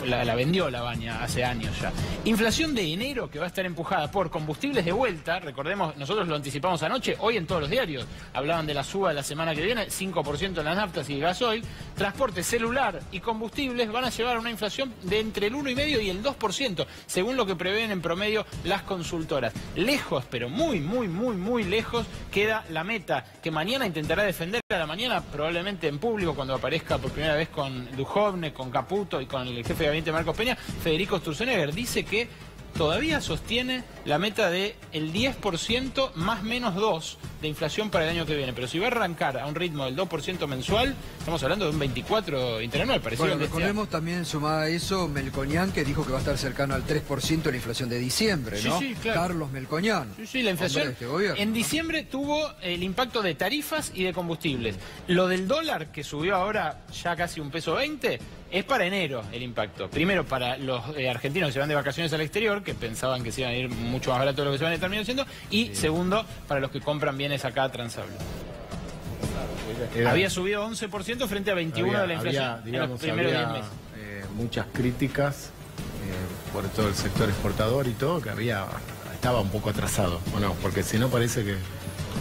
La vendió Labaña hace años ya. Inflación de enero que va a estar empujada por combustibles de vuelta. Recordemos, nosotros lo anticipamos anoche, hoy en todos los diarios hablaban de la suba de la semana que viene, 5% en las naftas y gasoil. Transporte celular y combustibles van a llevar a una inflación de entre el 1,5% y el 2%. Según lo que prevén en promedio las consultoras. Lejos, pero muy lejos, queda la meta que mañana intentará defender a la mañana, probablemente en público, cuando aparezca por primera vez con Duhovne, con Caputo y con el jefe de gabinete Marcos Peña, Federico Sturzenegger. Dice que todavía sostiene la meta de el 10% más menos 2% de inflación para el año que viene. Pero si va a arrancar a un ritmo del 2% mensual, estamos hablando de un 24% interanual. Bueno, recordemos también, sumada a eso, Melconian, que dijo que va a estar cercano al 3% de la inflación de diciembre, ¿no? Sí, claro. Carlos Melconian. Sí, la inflación en diciembre tuvo el impacto de tarifas y de combustibles. Lo del dólar, que subió ahora ya casi $1.20 peso, es para enero el impacto. Primero para los argentinos que se van de vacaciones al exterior, que pensaban que se iban a ir mucho más barato de lo que se van a terminar haciendo, y segundo, para los que compran bienes acá transables. Había subido 11% frente a 21% de la inflación en los primeros 10 meses. Muchas críticas por todo el sector exportador y todo, que estaba un poco atrasado, ¿o no? Porque si no parece que...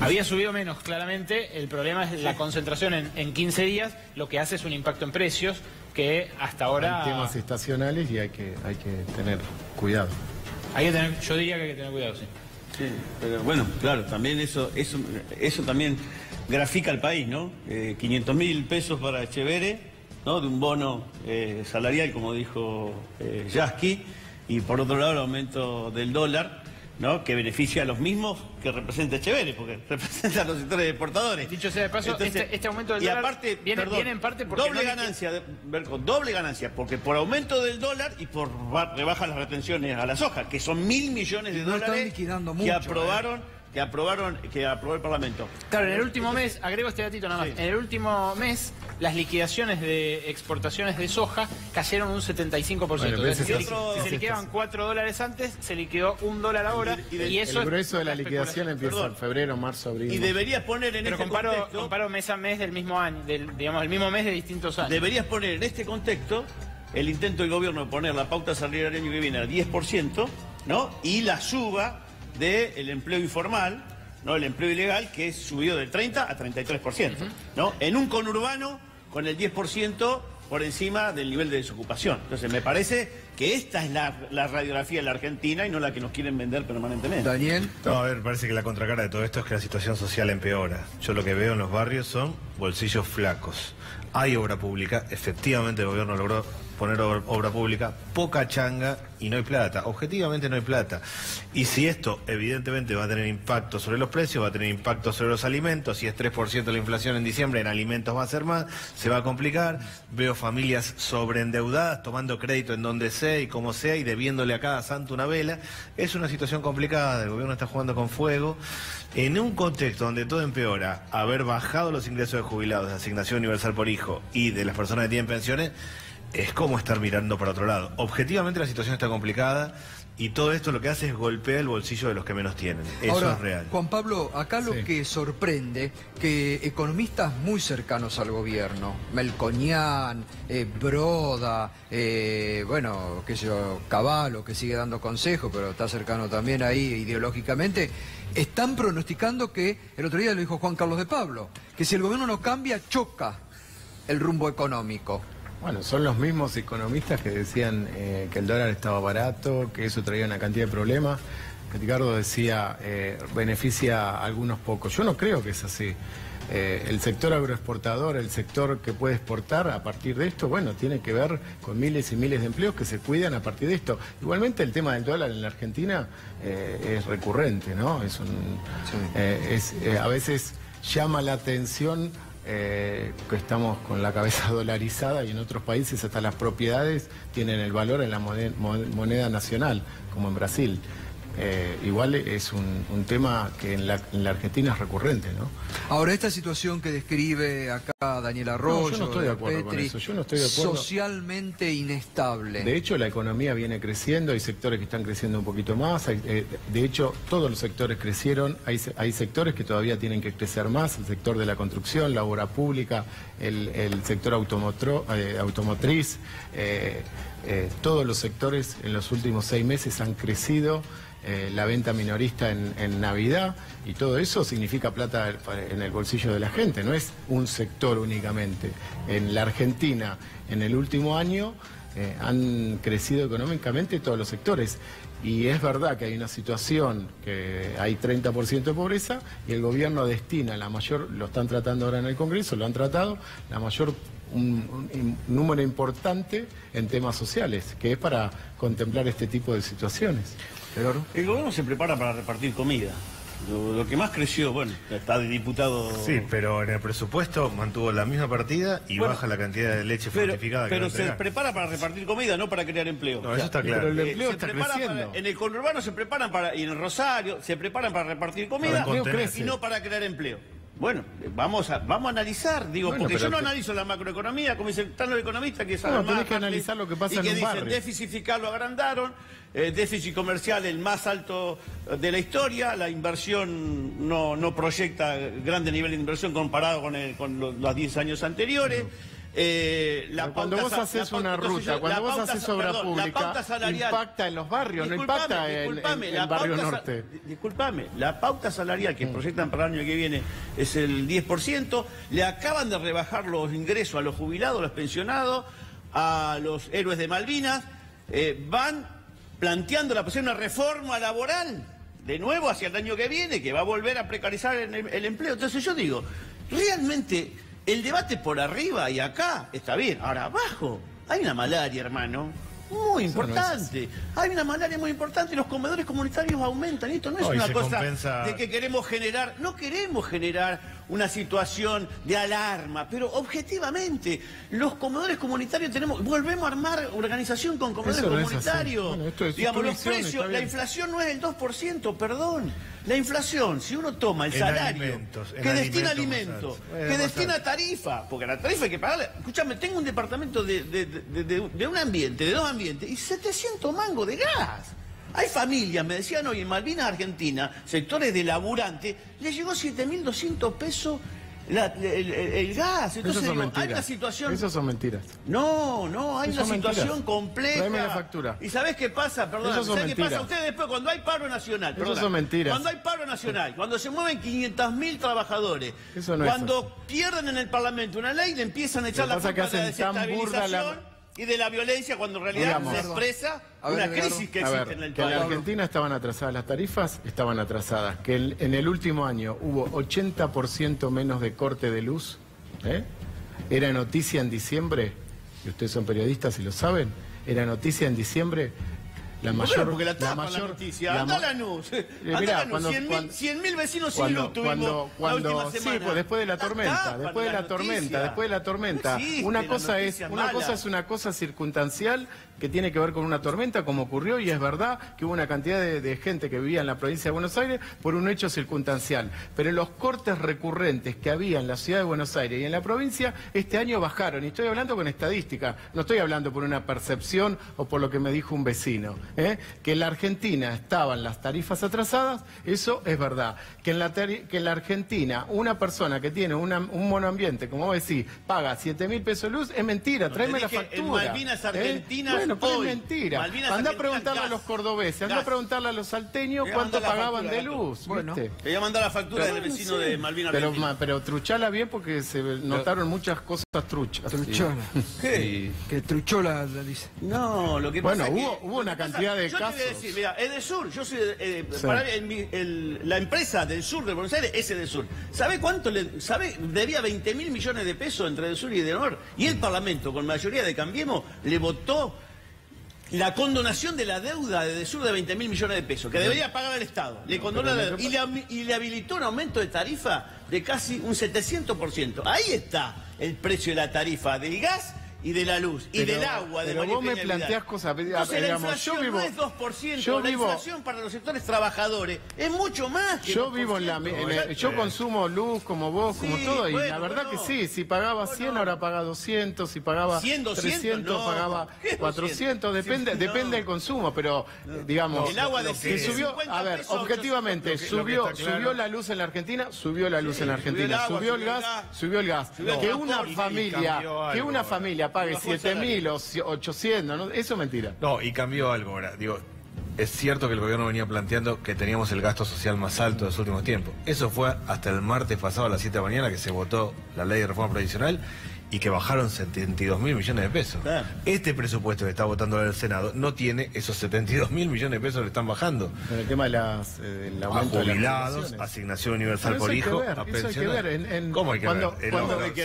Había subido menos, claramente. El problema es la concentración en 15 días, lo que hace es un impacto en precios que hasta ahora... Hay temas estacionales y hay que tener cuidado. Yo diría que hay que tener cuidado, sí. Sí, pero bueno, claro, también eso también grafica al país, ¿no? 500.000 pesos para Echeverre, ¿no? De un bono salarial, como dijo Yasky, y por otro lado el aumento del dólar, ¿no? Que beneficia a los mismos que representa Echeverre, porque representa a los sectores exportadores. Dicho sea de paso, entonces, este aumento del dólar aparte, viene en parte porque... Doble ganancia, porque por aumento del dólar y por rebaja las retenciones a la soja, que son 1.000 millones de dólares que aprobó el Parlamento. Claro, en el último mes, agrego este datito nada más, en el último mes las liquidaciones de exportaciones de soja cayeron un 75%. Bueno, si se liquidaban $4 antes, se liquidó $1 ahora. Y eso el grueso de la liquidación empieza en febrero, marzo, abril. Y deberías poner en este contexto... Pero comparo mes a mes del mismo año, digamos, el mismo mes de distintos años. Deberías poner en este contexto el intento del gobierno de poner la pauta salarial del año que viene al 10%, ¿no? Y la suba del empleo informal, ¿no? El empleo ilegal, que es subido del 30 a 33%, ¿no? En un conurbano con el 10% por encima del nivel de desocupación. Entonces me parece que esta es la radiografía de la Argentina y no la que nos quieren vender permanentemente. Daniel. No, a ver, parece que la contracara de todo esto es que la situación social empeora. Yo lo que veo en los barrios son bolsillos flacos. Hay obra pública, efectivamente el gobierno logró poner obra pública, poca changa y no hay plata. Objetivamente no hay plata. Y si esto evidentemente va a tener impacto sobre los precios, va a tener impacto sobre los alimentos, si es 3% la inflación en diciembre, en alimentos va a ser más, se va a complicar. Veo familias sobreendeudadas, tomando crédito en donde sea y como sea y debiéndole a cada santo una vela. Es una situación complicada, el gobierno está jugando con fuego. En un contexto donde todo empeora, haber bajado los ingresos de jubilados de asignación universal por hijo y de las personas que tienen pensiones, es como estar mirando para otro lado. Objetivamente la situación está complicada y todo esto lo que hace es golpear el bolsillo de los que menos tienen. Eso ahora, es real. Juan Pablo, acá lo que sorprende, que economistas muy cercanos al gobierno, Melconian, Broda, bueno, qué sé yo, Cavallo, que sigue dando consejos, pero está cercano también ahí ideológicamente, están pronosticando que, el otro día lo dijo Juan Carlos de Pablo, que si el gobierno no cambia, choca el rumbo económico. Bueno, son los mismos economistas que decían que el dólar estaba barato, que eso traía una cantidad de problemas. Ricardo decía, beneficia a algunos pocos. Yo no creo que es así. El sector agroexportador, el sector que puede exportar a partir de esto, bueno, tiene que ver con miles y miles de empleos que se cuidan a partir de esto. Igualmente el tema del dólar en la Argentina es recurrente, ¿no? A veces llama la atención que estamos con la cabeza dolarizada y en otros países hasta las propiedades tienen el valor en la moneda nacional, como en Brasil. Igual es un tema que en la Argentina es recurrente, ¿no? Ahora, esta situación que describe acá Daniel Arroyo, yo no estoy de acuerdo con eso. Yo no estoy de acuerdo. Socialmente inestable. De hecho, la economía viene creciendo, hay sectores que están creciendo un poquito más, de hecho, todos los sectores crecieron, hay sectores que todavía tienen que crecer más, el sector de la construcción, la obra pública, el sector automotriz, todos los sectores en los últimos 6 meses han crecido. La venta minorista en Navidad y todo eso significa plata en el bolsillo de la gente, no es un sector únicamente. En la Argentina, en el último año, han crecido económicamente todos los sectores. Y es verdad que hay una situación que hay 30% de pobreza y el gobierno destina la mayor, lo están tratando ahora en el Congreso, lo han tratado, la mayor un número importante en temas sociales, que es para contemplar este tipo de situaciones. El gobierno se prepara para repartir comida. Lo que más creció, bueno, está de diputado... Sí, pero en el presupuesto mantuvo la misma partida y baja la cantidad de leche fortificada. Pero se prepara para repartir comida, no para crear empleo. No, eso está claro. Pero el empleo está creciendo. En el conurbano se preparan para, y en el Rosario se preparan para repartir comida y no para crear empleo. Bueno, vamos a analizar, digo, bueno, porque yo no analizo la macroeconomía, como dicen están los economistas que saben más. Tenés que analizar lo que pasa en un barrio. Y que dicen, déficit fiscal lo agrandaron, déficit comercial el más alto de la historia, la inversión no proyecta grandes niveles de inversión comparado con los 10 años anteriores. Cuando vos haces una ruta, cuando vos haces obra pública, impacta en los barrios, no impacta en el barrio norte. Disculpame, la pauta salarial que proyectan para el año que viene es el 10%, le acaban de rebajar los ingresos a los jubilados, a los pensionados, a los héroes de Malvinas, van planteando la posibilidad de una reforma laboral, de nuevo hacia el año que viene, que va a volver a precarizar el empleo. Entonces yo digo, realmente... El debate por arriba y acá está bien. Ahora abajo hay una malaria, hermano, muy importante. Hay una malaria muy importante y los comedores comunitarios aumentan. Esto no es una cosa de que queremos generar, no queremos generar una situación de alarma, pero objetivamente los comedores comunitarios volvemos a armar organización con comedores comunitarios. Digamos, los precios, la inflación no es el 2%, perdón. La inflación, si uno toma el salario que destina alimentos, que destina tarifa, porque la tarifa hay que pagarla. Escúchame, tengo un departamento de un ambiente, de 2 ambientes, y 700 mangos de gas. Hay familias, me decían hoy en Malvinas, Argentina, sectores de laburantes, les llegó 7.200 pesos el gas. Entonces digo, hay una situación... Eso son mentiras. No, hay una situación compleja. Tráeme la factura. ¿Y sabés qué pasa? Perdón, ¿sabés qué pasa? Ustedes después, cuando hay paro nacional... Eso son mentiras. Cuando hay paro nacional, cuando se mueven 500.000 trabajadores, eso no cuando pierden en el Parlamento una ley, le empiezan a echar la culpa de la desestabilización y de la violencia, cuando en realidad se expresa una crisis que existe en el país. Que en Argentina estaban atrasadas las tarifas, estaban atrasadas. Que en el último año hubo 80% menos de corte de luz. Era noticia en diciembre, y ustedes son periodistas y lo saben, era noticia en diciembre. La mayor, porque la noticia. Anda la luz. Mirá, 100.000 vecinos sin luz tuvimos la última semana. Sí, pues después de la tormenta, después de la tormenta. Una cosa es una cosa circunstancial que tiene que ver con una tormenta, como ocurrió, y es verdad que hubo una cantidad de gente que vivía en la provincia de Buenos Aires por un hecho circunstancial. Pero los cortes recurrentes que había en la ciudad de Buenos Aires y en la provincia, este año bajaron. Y estoy hablando con estadística, no estoy hablando por una percepción o por lo que me dijo un vecino. Que en la Argentina estaban las tarifas atrasadas, eso es verdad. Que en la Argentina una persona que tiene un monoambiente, como vos decís, paga 7.000 pesos de luz, es mentira, tráeme la factura. En Malvinas Argentinas bueno, pero es mentira. Anda a preguntarle a los cordobeses, anda a preguntarle a los salteños cuánto pagaban de luz. Bueno, te voy a mandar la factura del vecino de Malvinas Argentinas. Pero truchala bien porque se notaron muchas cosas truchas. Truchola. ¿Qué? Que truchola dice. No, lo que pasa es que... hubo una cantidad de yo casos. Te voy a decir, mira, Edesur, yo soy la empresa del sur de Buenos Aires es Edesur. ¿Sabe cuánto debía 20.000 millones de pesos entre Edesur y Edenor? Y el Parlamento, con mayoría de Cambiemos, le votó la condonación de la deuda de Edesur de 20.000 millones de pesos, que debería pagar el Estado. Le condonó la deuda y le habilitó un aumento de tarifa de casi un 700%. Ahí está el precio de la tarifa del gas y de la luz, y del agua, de Pero vos me planteás cosas... Entonces, la inflación no es 2%, la inflación para los sectores trabajadores es mucho más que Yo vivo yo consumo luz como vos, como todo, y la verdad que sí, si pagaba 100 ahora paga 200, si pagaba 300 pagaba 400, depende del consumo, pero digamos... El agua de que subió, a ver, objetivamente, subió la luz en la Argentina, subió el gas, que una familia pague 7.000 o 800, ¿no? Eso es mentira. No, y cambió algo ahora. Digo, es cierto que el gobierno venía planteando que teníamos el gasto social más alto de los últimos tiempos. Eso fue hasta el martes pasado a las 7 de la mañana que se votó la ley de reforma previsional y que bajaron 72.000 millones de pesos. Claro. Este presupuesto que está votando el Senado no tiene esos 72.000 millones de pesos que están bajando. Pero el tema de a jubilados, asignación universal por hijo, a pensionados. ¿Cómo hay que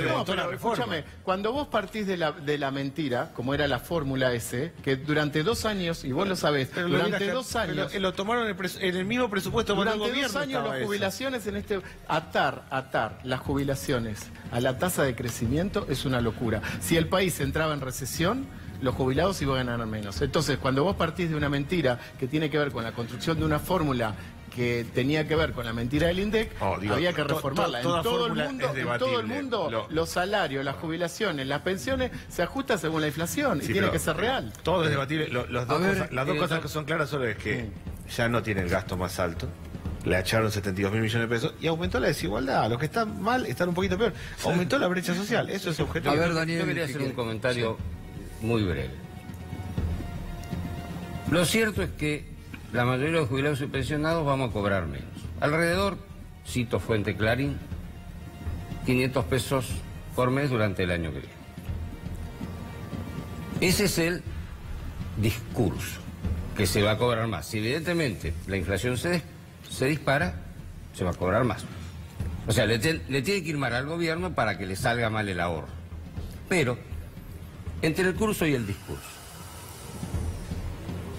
ver? Escúchame, cuando vos partís de la mentira, como era la fórmula ese, que durante 2 años, y vos lo sabés, durante 2 años... Lo tomaron en el mismo presupuesto por el gobierno. Durante 2 años las jubilaciones atar las jubilaciones a la tasa de crecimiento es una locura. Si el país entraba en recesión, los jubilados iban a ganar menos. Entonces, cuando vos partís de una mentira que tiene que ver con la construcción de una fórmula que tenía que ver con la mentira del INDEC, había que reformarla. En todo el mundo, los salarios, las jubilaciones, las pensiones se ajustan según la inflación y tiene que ser real. Todo es debatible. Las dos cosas que son claras solo es que ya no tiene el gasto más alto. Le echaron 72.000 millones de pesos y aumentó la desigualdad. Los que están mal están un poquito peor. Aumentó la brecha social. Eso es objetivo. A ver, Daniel, yo quería hacer un comentario muy breve. Lo cierto es que la mayoría de los jubilados y pensionados vamos a cobrar menos. Alrededor, cito fuente Clarín, 500 pesos por mes durante el año que viene. Ese es el discurso, que se va a cobrar más. Si evidentemente la inflación se dispara, se va a cobrar más. O sea, le tiene que ir mal al gobierno para que le salga mal el ahorro. Pero, entre el curso y el discurso,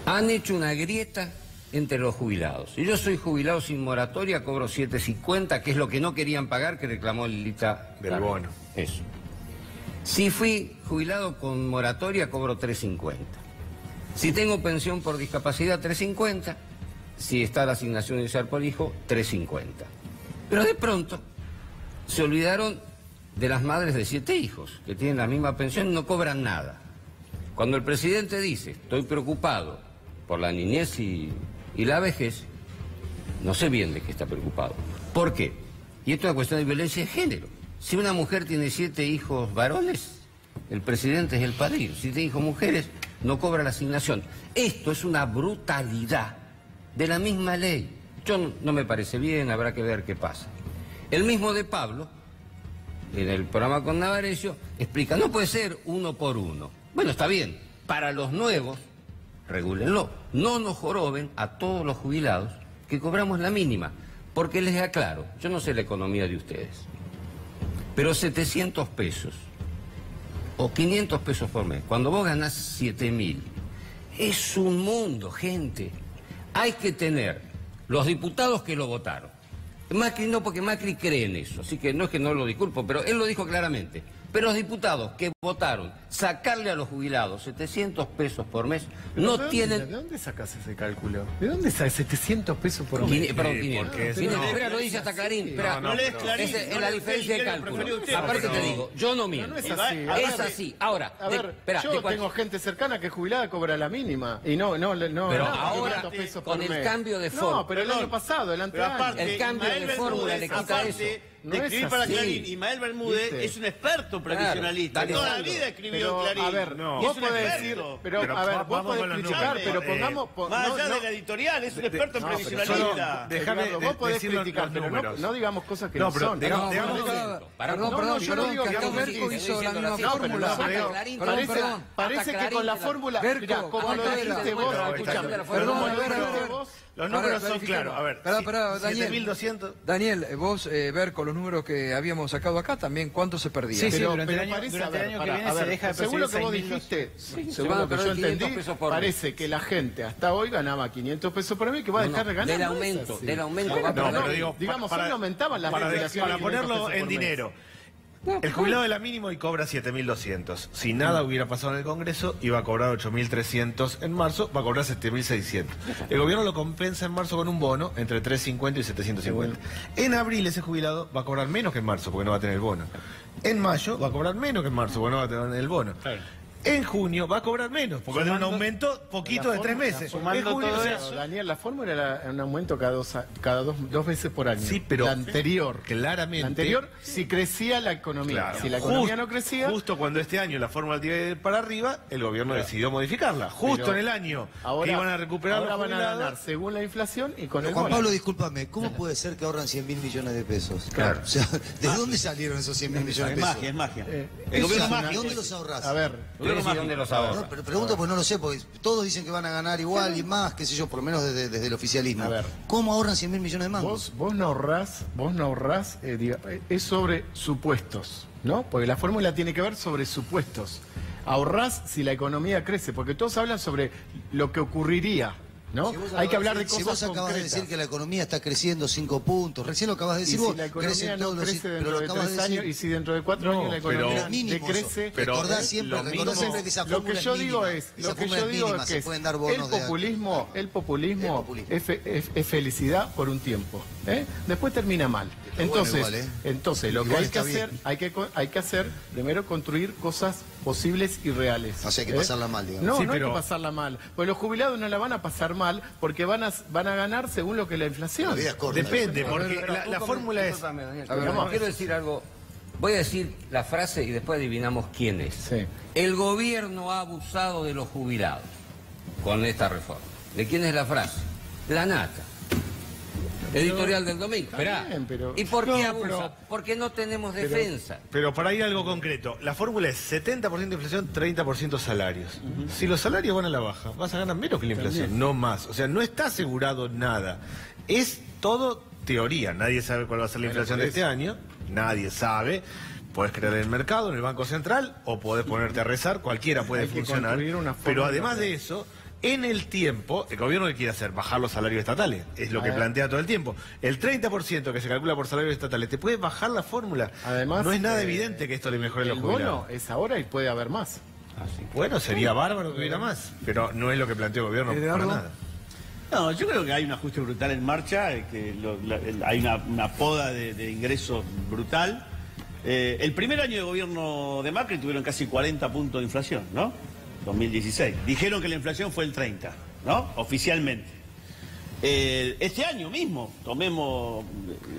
han hecho una grieta entre los jubilados. Y yo soy jubilado sin moratoria, cobro 7.50, que es lo que no querían pagar, que reclamó Lilita del bono. Eso. Si fui jubilado con moratoria, cobro 3.50. Si tengo pensión por discapacidad, 3.50. Si está la asignación inicial por hijo, 3.50. Pero de pronto se olvidaron de las madres de 7 hijos, que tienen la misma pensión y no cobran nada. Cuando el presidente dice, estoy preocupado por la niñez y la vejez, no sé bien de qué está preocupado. ¿Por qué? Y esto es una cuestión de violencia de género. Si una mujer tiene 7 hijos varones, el presidente es el padrino. Si tiene hijos mujeres, no cobra la asignación. Esto es una brutalidad de la misma ley. Yo no me parece bien, habrá que ver qué pasa. El mismo de Pablo, en el programa con Navarrecio, explica, no puede ser 1 por 1. Bueno, está bien, para los nuevos, regúlenlo. No nos joroben a todos los jubilados que cobramos la mínima. Porque les aclaro, yo no sé la economía de ustedes, pero 700 pesos o 500 pesos por mes, cuando vos ganás 7.000, es un mundo, gente. Hay que tener los diputados que lo votaron. Macri no, porque Macri cree en eso, así que no es que no lo disculpo, pero él lo dijo claramente. Pero los diputados que votaron sacarle a los jubilados 700 pesos por mes no tienen... ¿De dónde sacas ese cálculo? ¿De dónde sacas 700 pesos por mes? Perdón, 500. Espera, lo dice hasta Clarín. Espera, no lees Clarín. Esa es la diferencia de cálculo. Aparte te digo, yo no miento. No es así. Es así. Ahora, yo tengo gente cercana que es jubilada cobra la mínima. Y no. Pero ahora, con el cambio de fórmula... No, pero el año pasado, el anteaño. El cambio de fórmula le quita eso. De escribir para Clarín, Ismael Bermúdez es un experto previsionalista. Toda la vida escribió Clarín. A ver, vos podés decir, vos podés criticar, pero pongamos... Más allá de la editorial, es un experto en previsionalista. Vos podés criticar, pero no digamos cosas que no son. Perdón, yo no digo que Berco hizo la misma fórmula. Parece que con la fórmula... Como lo dijiste vos, escúchame. Los números son claros. A ver, Daniel, vos, Berco, los números que habíamos sacado acá también, ¿cuánto se perdía? Sí, pero durante el año que viene se deja de según lo que vos dijiste, según lo que yo entendí, parece que la gente hasta hoy ganaba 500 pesos por mes, que va a dejar de ganar. Del aumento. Digamos, hoy aumentaban las para ponerlo en dinero. El jubilado de la mínimo y cobra 7.200. Si nada hubiera pasado en el Congreso, iba a cobrar 8.300 en marzo, va a cobrar 7.600. El gobierno lo compensa en marzo con un bono entre 350 y 750. En abril ese jubilado va a cobrar menos que en marzo, porque no va a tener el bono. En mayo va a cobrar menos que en marzo, porque no va a tener el bono. En junio va a cobrar menos, porque va a tener un aumento poquito de 3 meses. Sumando todo eso, Daniel, la fórmula era un aumento cada dos veces por año. Sí, pero la anterior. Claramente. La anterior, si crecía la economía. Claro. Si la economía no crecía... Justo cuando este año la fórmula tiene que ir para arriba, el gobierno decidió modificarla. Justo en el año que iban a recuperar ahora van a ganar según la inflación y con el Juan Pablo, discúlpame, ¿cómo puede ser que ahorran 100.000 millones de pesos? Claro. O sea, ¿de dónde salieron esos 100.000 millones de pesos? Es magia. El gobierno es magia. ¿De dónde los ahorrás? A ver... ¿Dónde los ahorras? No, pero pregunto porque no lo sé, porque todos dicen que van a ganar igual y más, qué sé yo, por lo menos desde el oficialismo. A ver, ¿cómo ahorran 100.000 millones de mangos? Vos no ahorrás, es sobre supuestos, ¿no? Porque la fórmula tiene que ver sobre supuestos. Ahorrás si la economía crece, porque todos hablan sobre lo que ocurriría, ¿no? Hay que hablar de cosas concretas. Si vos acabas de decir que la economía está creciendo 5 puntos, recién lo acabas de decir vos. Si la economía no crece dentro de 3 años y si dentro de 4 años la economía decrece... Recordá siempre que esa fórmula es mínima. Lo que yo digo es que el populismo es felicidad por un tiempo. Después termina mal. Entonces lo que hay que hacer, primero construir cosas posibles y reales. O sea, hay que pasarla mal, digamos. No, no hay que pasarla mal. Pues los jubilados no la van a pasar mal porque van a ganar según lo que la inflación. Depende, porque la fórmula es... Quiero decir algo. Voy a decir la frase y después adivinamos quién es. Sí. El gobierno ha abusado de los jubilados con esta reforma. ¿De quién es la frase? La Nata. Editorial del domingo. Esperá. ¿Y por qué abusa? Porque no tenemos defensa. Pero para ir a algo concreto, la fórmula es 70% inflación, 30% salarios. Si los salarios van a la baja, vas a ganar menos que la inflación, no más. O sea, no está asegurado nada. Es todo teoría. Nadie sabe cuál va a ser la inflación de este año. Nadie sabe. Puedes creer en el mercado, en el Banco Central, o podés ponerte a rezar. Cualquiera puede funcionar. Pero además de eso... En el tiempo, el gobierno que quiere hacer, bajar los salarios estatales, es lo que plantea todo el tiempo. El 30% que se calcula por salarios estatales, te puede bajar la fórmula. Además, no es nada evidente que esto le mejore los jubilados. El bono es ahora y puede haber más. Bueno, sería bárbaro que hubiera más, pero no es lo que plantea el gobierno para nada. No, yo creo que hay un ajuste brutal en marcha, que hay una poda de ingresos brutal. El primer año de gobierno de Macri tuvieron casi 40 puntos de inflación, ¿no? 2016. Dijeron que la inflación fue el 30, ¿no? Oficialmente. Este año mismo, tomemos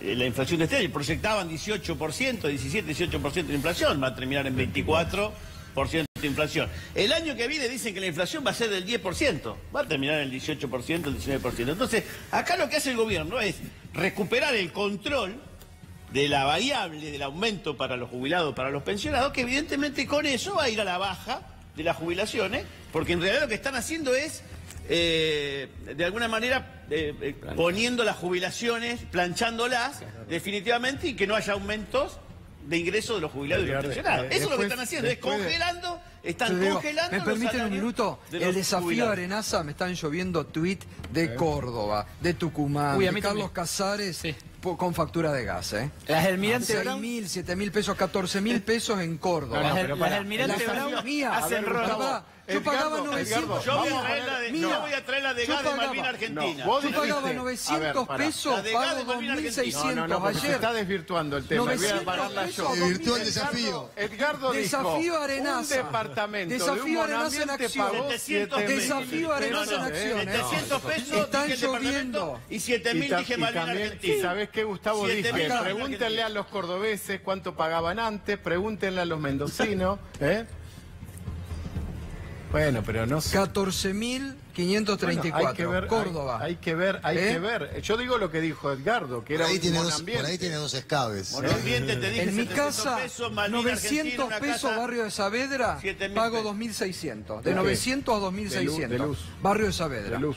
la inflación de este año, proyectaban 18%, 17, 18% de inflación, va a terminar en 24% de inflación. El año que viene dicen que la inflación va a ser del 10%, va a terminar en el 18%, el 19%. Entonces, acá lo que hace el gobierno es recuperar el control de la variable del aumento para los jubilados, para los pensionados, que evidentemente con eso va a ir a la baja de las jubilaciones, porque en realidad lo que están haciendo es, de alguna manera, poniendo las jubilaciones, planchándolas definitivamente, y que no haya aumentos de ingresos de los jubilados y los pensionados. Eso es lo que están haciendo, es congelando, están congelando. ¿Me permiten un minuto? El desafío jubilados. Arenaza, me están lloviendo tuit de Córdoba, de Tucumán, Uy, de Carlos Casares, sí, con factura de gas, Las del Almirante Brown, 6.000, 7.000 pesos, 14.000 pesos en Córdoba. las del Almirante Brown hacen rol. Yo pagaba 900. Yo voy a traer la de gas de Malvinas Argentina. Yo pagaba 900 pesos, pago 2.600 ayer. Se está desvirtuando el tema. Voy a pagarla yo. Se desvirtuó el desafío. Edgardo Desafío dijo, Arenaza. un departamento Desafío de un Arenaza en monoambiente acción. pagó 7.000. Desafío Arenaza en acción. 700 pesos Están dije el departamento lloviendo. y 7.000 dije Malvinas Argentina. ¿Y sabés qué, Gustavo? 7.000 Dice, Malvinas pregúntenle Argentina. a los cordobeses cuánto pagaban antes, pregúntenle a los mendocinos, Bueno, pero no sé. 14.534, Bueno, hay que ver, Córdoba. Hay que ver. Yo digo lo que dijo Edgardo, que Por era ahí, un tiene monoambiente. por ahí tiene dos escabees. Monoambiente, te dije En mi 700 casa, pesos, Malvinas 900 Argentina, una pesos, casa, barrio de Saavedra, 7.000 pago pesos. 2.600. ¿De De qué? 900 a 2.600. De luz. Barrio de Saavedra. ¿De luz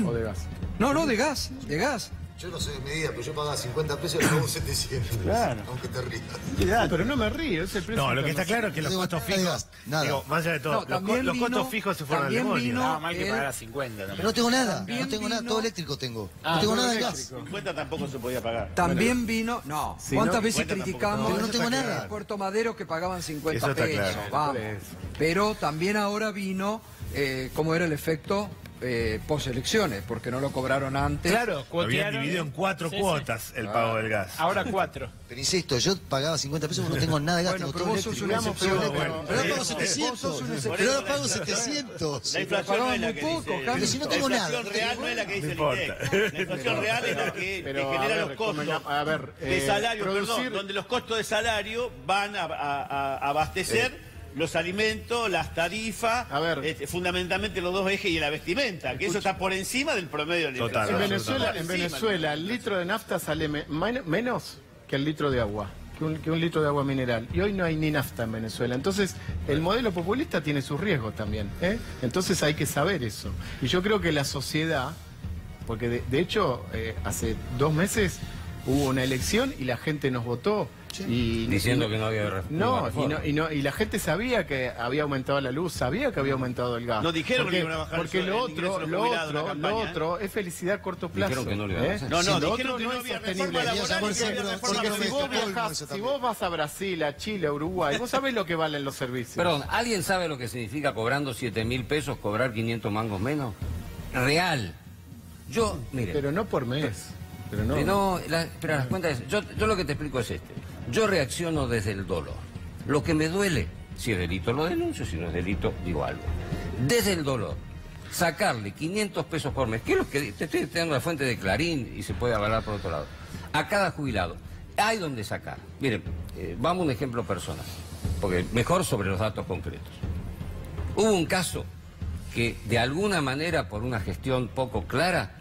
o de gas? No, de gas, de gas. Yo no sé de medida, pero yo pagaba 50 pesos y pago 700. Claro. Aunque te rías. No, pero no me río, es el precio. No, lo que está claro es que los costos fijos, digo, más allá de todo, los costos fijos se fueron al demonio. No, más que pagar a 50 también. Pero no tengo nada, También no tengo nada, vino- todo eléctrico tengo. No tengo nada de gas. 50 tampoco se podía pagar. También vino, no, Sí, ¿cuántas no, veces 50 tampoco. criticamos Pero no tengo nada. en Puerto Madero que pagaban 50 Eso está pesos? claro. Vamos. Por eso. Pero también ahora vino cómo era el efecto post-elecciones, porque no lo cobraron antes. Claro, Lo habían cuotearon. dividido en 4 Sí, cuotas el pago del gas. Ahora 4. Pero insisto, yo pagaba 50 pesos porque no tengo nada de gas, Bueno, tengo pero todo vos sos eléctrico. una excepción. Pero ahora pago Vos sos 700. una excepción. Pero ahora pago 700. La inflación no es la muy que poco, dice. Javi. Pero si no tengo La nada. inflación real no es la que dice el importa. INDEC. La inflación real es la que Pero, te genera a ver, los costos a ver, de salario, producir- donde los costos de salario van a abastecer los alimentos, las tarifas, A ver. fundamentalmente los dos ejes y la vestimenta, que eso está por encima del promedio de la Total. inflación. En Venezuela el litro de nafta sale menos que el litro de agua, que un litro de agua mineral. Y hoy no hay ni nafta en Venezuela. Entonces, el modelo populista tiene sus riesgos también. Entonces hay que saber eso. Y yo creo que la sociedad, porque de hecho, hace 2 meses hubo una elección y la gente nos votó. Y, Diciendo que no había reforma. y la gente sabía que había aumentado la luz, sabía que había aumentado el gas. No dijeron porque, que iban a bajar porque el lo ingreso de otro, los jubilados en la lo campaña, otro es felicidad a corto plazo. Dijeron que no lo iban a hacer. No, Lo dijeron otro que no es había sostenible. reforma laboral y que había reforma Porque si vos, fiscal. viajás, si vos vas a Brasil, a Chile, a Uruguay, vos sabés lo que valen los servicios. Perdón, ¿alguien sabe lo que significa cobrando 7.000 pesos, cobrar 500 mangos menos? Real. Yo, mire. Pero no por mes. Pero no. Pero las cuentas, yo lo que te explico es Yo reacciono desde el dolor. Lo que me duele, si es delito lo denuncio, si no es delito digo algo. Desde el dolor, sacarle 500 pesos por mes, que es lo que te estoy dando la fuente de Clarín y se puede avalar por otro lado, a cada jubilado, hay donde sacar. Miren, vamos a un ejemplo personal, porque mejor sobre los datos concretos. Hubo un caso que de alguna manera, por una gestión poco clara,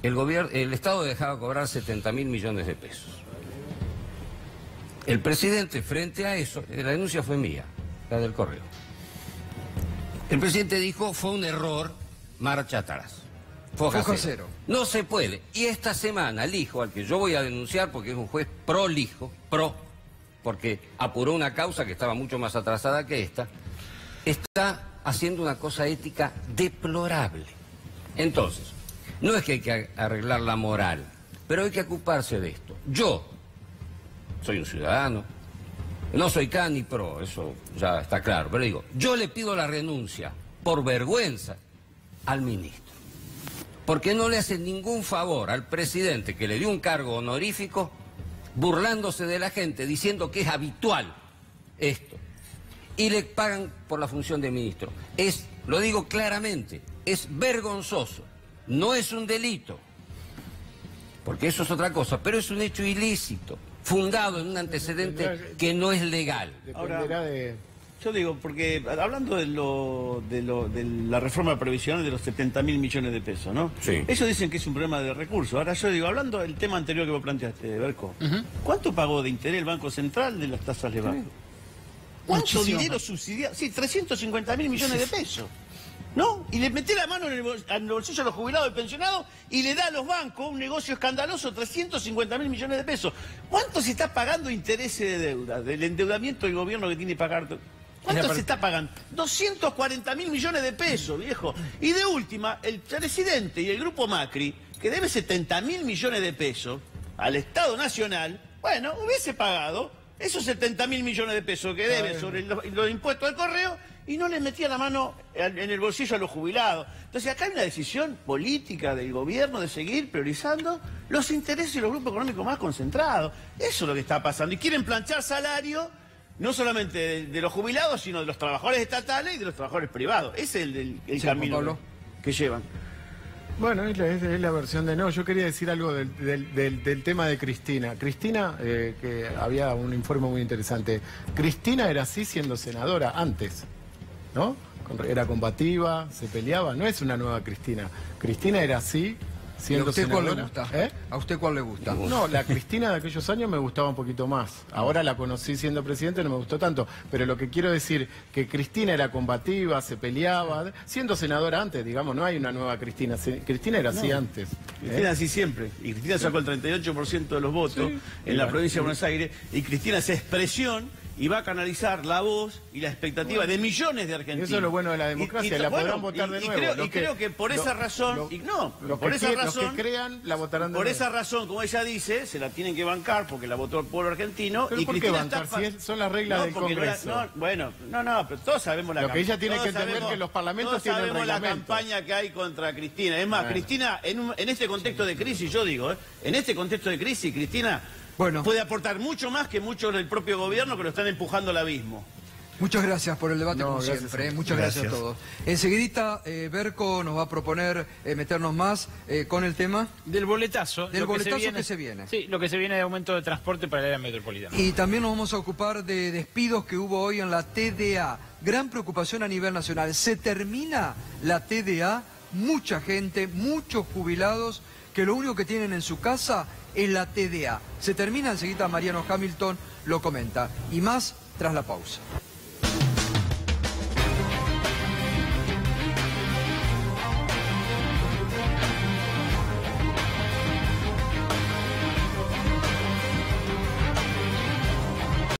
el Estado dejaba cobrar 70.000 millones de pesos. El presidente, frente a eso, la denuncia fue mía, la del Correo. El presidente dijo, fue un error, marcha atrás. Foja cero. No se puede. Y esta semana el hijo, al que yo voy a denunciar porque es un juez prolijo, porque apuró una causa que estaba mucho más atrasada que esta, está haciendo una cosa ética deplorable. Entonces, no es que hay que arreglar la moral, pero hay que ocuparse de esto. Yo soy un ciudadano, no soy CA ni PRO, eso ya está claro, pero digo, yo le pido la renuncia por vergüenza al ministro, porque no le hace ningún favor al presidente que le dio un cargo honorífico, burlándose de la gente, diciendo que es habitual esto, y le pagan por la función de ministro. Lo digo claramente, es vergonzoso. No es un delito, porque eso es otra cosa, pero es un hecho ilícito, fundado en un antecedente que no es legal. Ahora, yo digo, porque hablando de la reforma previsional de los 70.000 millones de pesos, ¿no? Sí. Ellos dicen que es un problema de recursos. Ahora yo digo, hablando del tema anterior que vos planteaste, Berco, ¿cuánto pagó de interés el Banco Central de las tasas de banco? ¿Cuánto dinero subsidiado? Sí, 350.000 millones de pesos. ¿No? Y le mete la mano en el bolsillo a los jubilados y pensionados y le da a los bancos un negocio escandaloso, 350.000 millones de pesos. ¿Cuánto se está pagando intereses de deuda, del endeudamiento del gobierno que tiene que pagar? ¿Cuánto se está pagando? 240.000 millones de pesos, viejo. Y de última, el presidente y el grupo Macri, que debe 70.000 millones de pesos al Estado Nacional, bueno, hubiese pagado esos 70.000 millones de pesos que debe sobre los impuestos al correo y no les metía la mano en el bolsillo a los jubilados. Entonces acá hay una decisión política del gobierno de seguir priorizando los intereses de los grupos económicos más concentrados. Eso es lo que está pasando. Y quieren planchar salario no solamente de los jubilados, sino de los trabajadores estatales y de los trabajadores privados. Ese es el camino que llevan. Bueno, es la versión de no. Yo quería decir algo del tema de Cristina. Cristina, que había un informe muy interesante. Cristina era así siendo senadora antes, ¿no? Era combativa, se peleaba. No es una nueva Cristina. Cristina era así siendo senadora. ¿A usted cuál le gusta? ¿A usted cuál le gusta? No, la Cristina de aquellos años me gustaba un poquito más. Ahora la conocí siendo presidente, no me gustó tanto. Pero lo que quiero decir, que Cristina era combativa, se peleaba. Siendo senadora antes, digamos, no hay una nueva Cristina. Cristina era así antes. Cristina así siempre. Y Cristina sacó el 38% de los votos en la provincia de Buenos Aires. Y Cristina es expresión y va a canalizar la voz y la expectativa de millones de argentinos. Eso es lo bueno de la democracia, la podrán votar de nuevo. Creo que por esa razón, los que crean la votarán de nuevo. Por esa razón, como ella dice, se la tienen que bancar porque la votó el pueblo argentino. ¿Pero y por qué bancar? Si son las reglas del Congreso. Pero todos sabemos lo que ella tiene que entender que los parlamentos tienen reglamento. Todos sabemos la campaña que hay contra Cristina. Es más, Cristina, en este contexto de crisis, yo digo, en este contexto de crisis, Cristina puede aportar mucho más que muchos del propio gobierno que lo están empujando al abismo. Muchas gracias por el debate, como siempre. Muchas gracias a todos. Enseguidita, Berco nos va a proponer meternos más con el tema del boletazo. Del boletazo que se viene. Sí, lo que se viene de aumento de transporte para el área metropolitana. Y también nos vamos a ocupar de despidos que hubo hoy en la TDA. Gran preocupación a nivel nacional. Se termina la TDA, mucha gente, muchos jubilados que lo único que tienen en su casa es la TDA. Se termina, enseguida Mariano Hamilton lo comenta. Y más tras la pausa.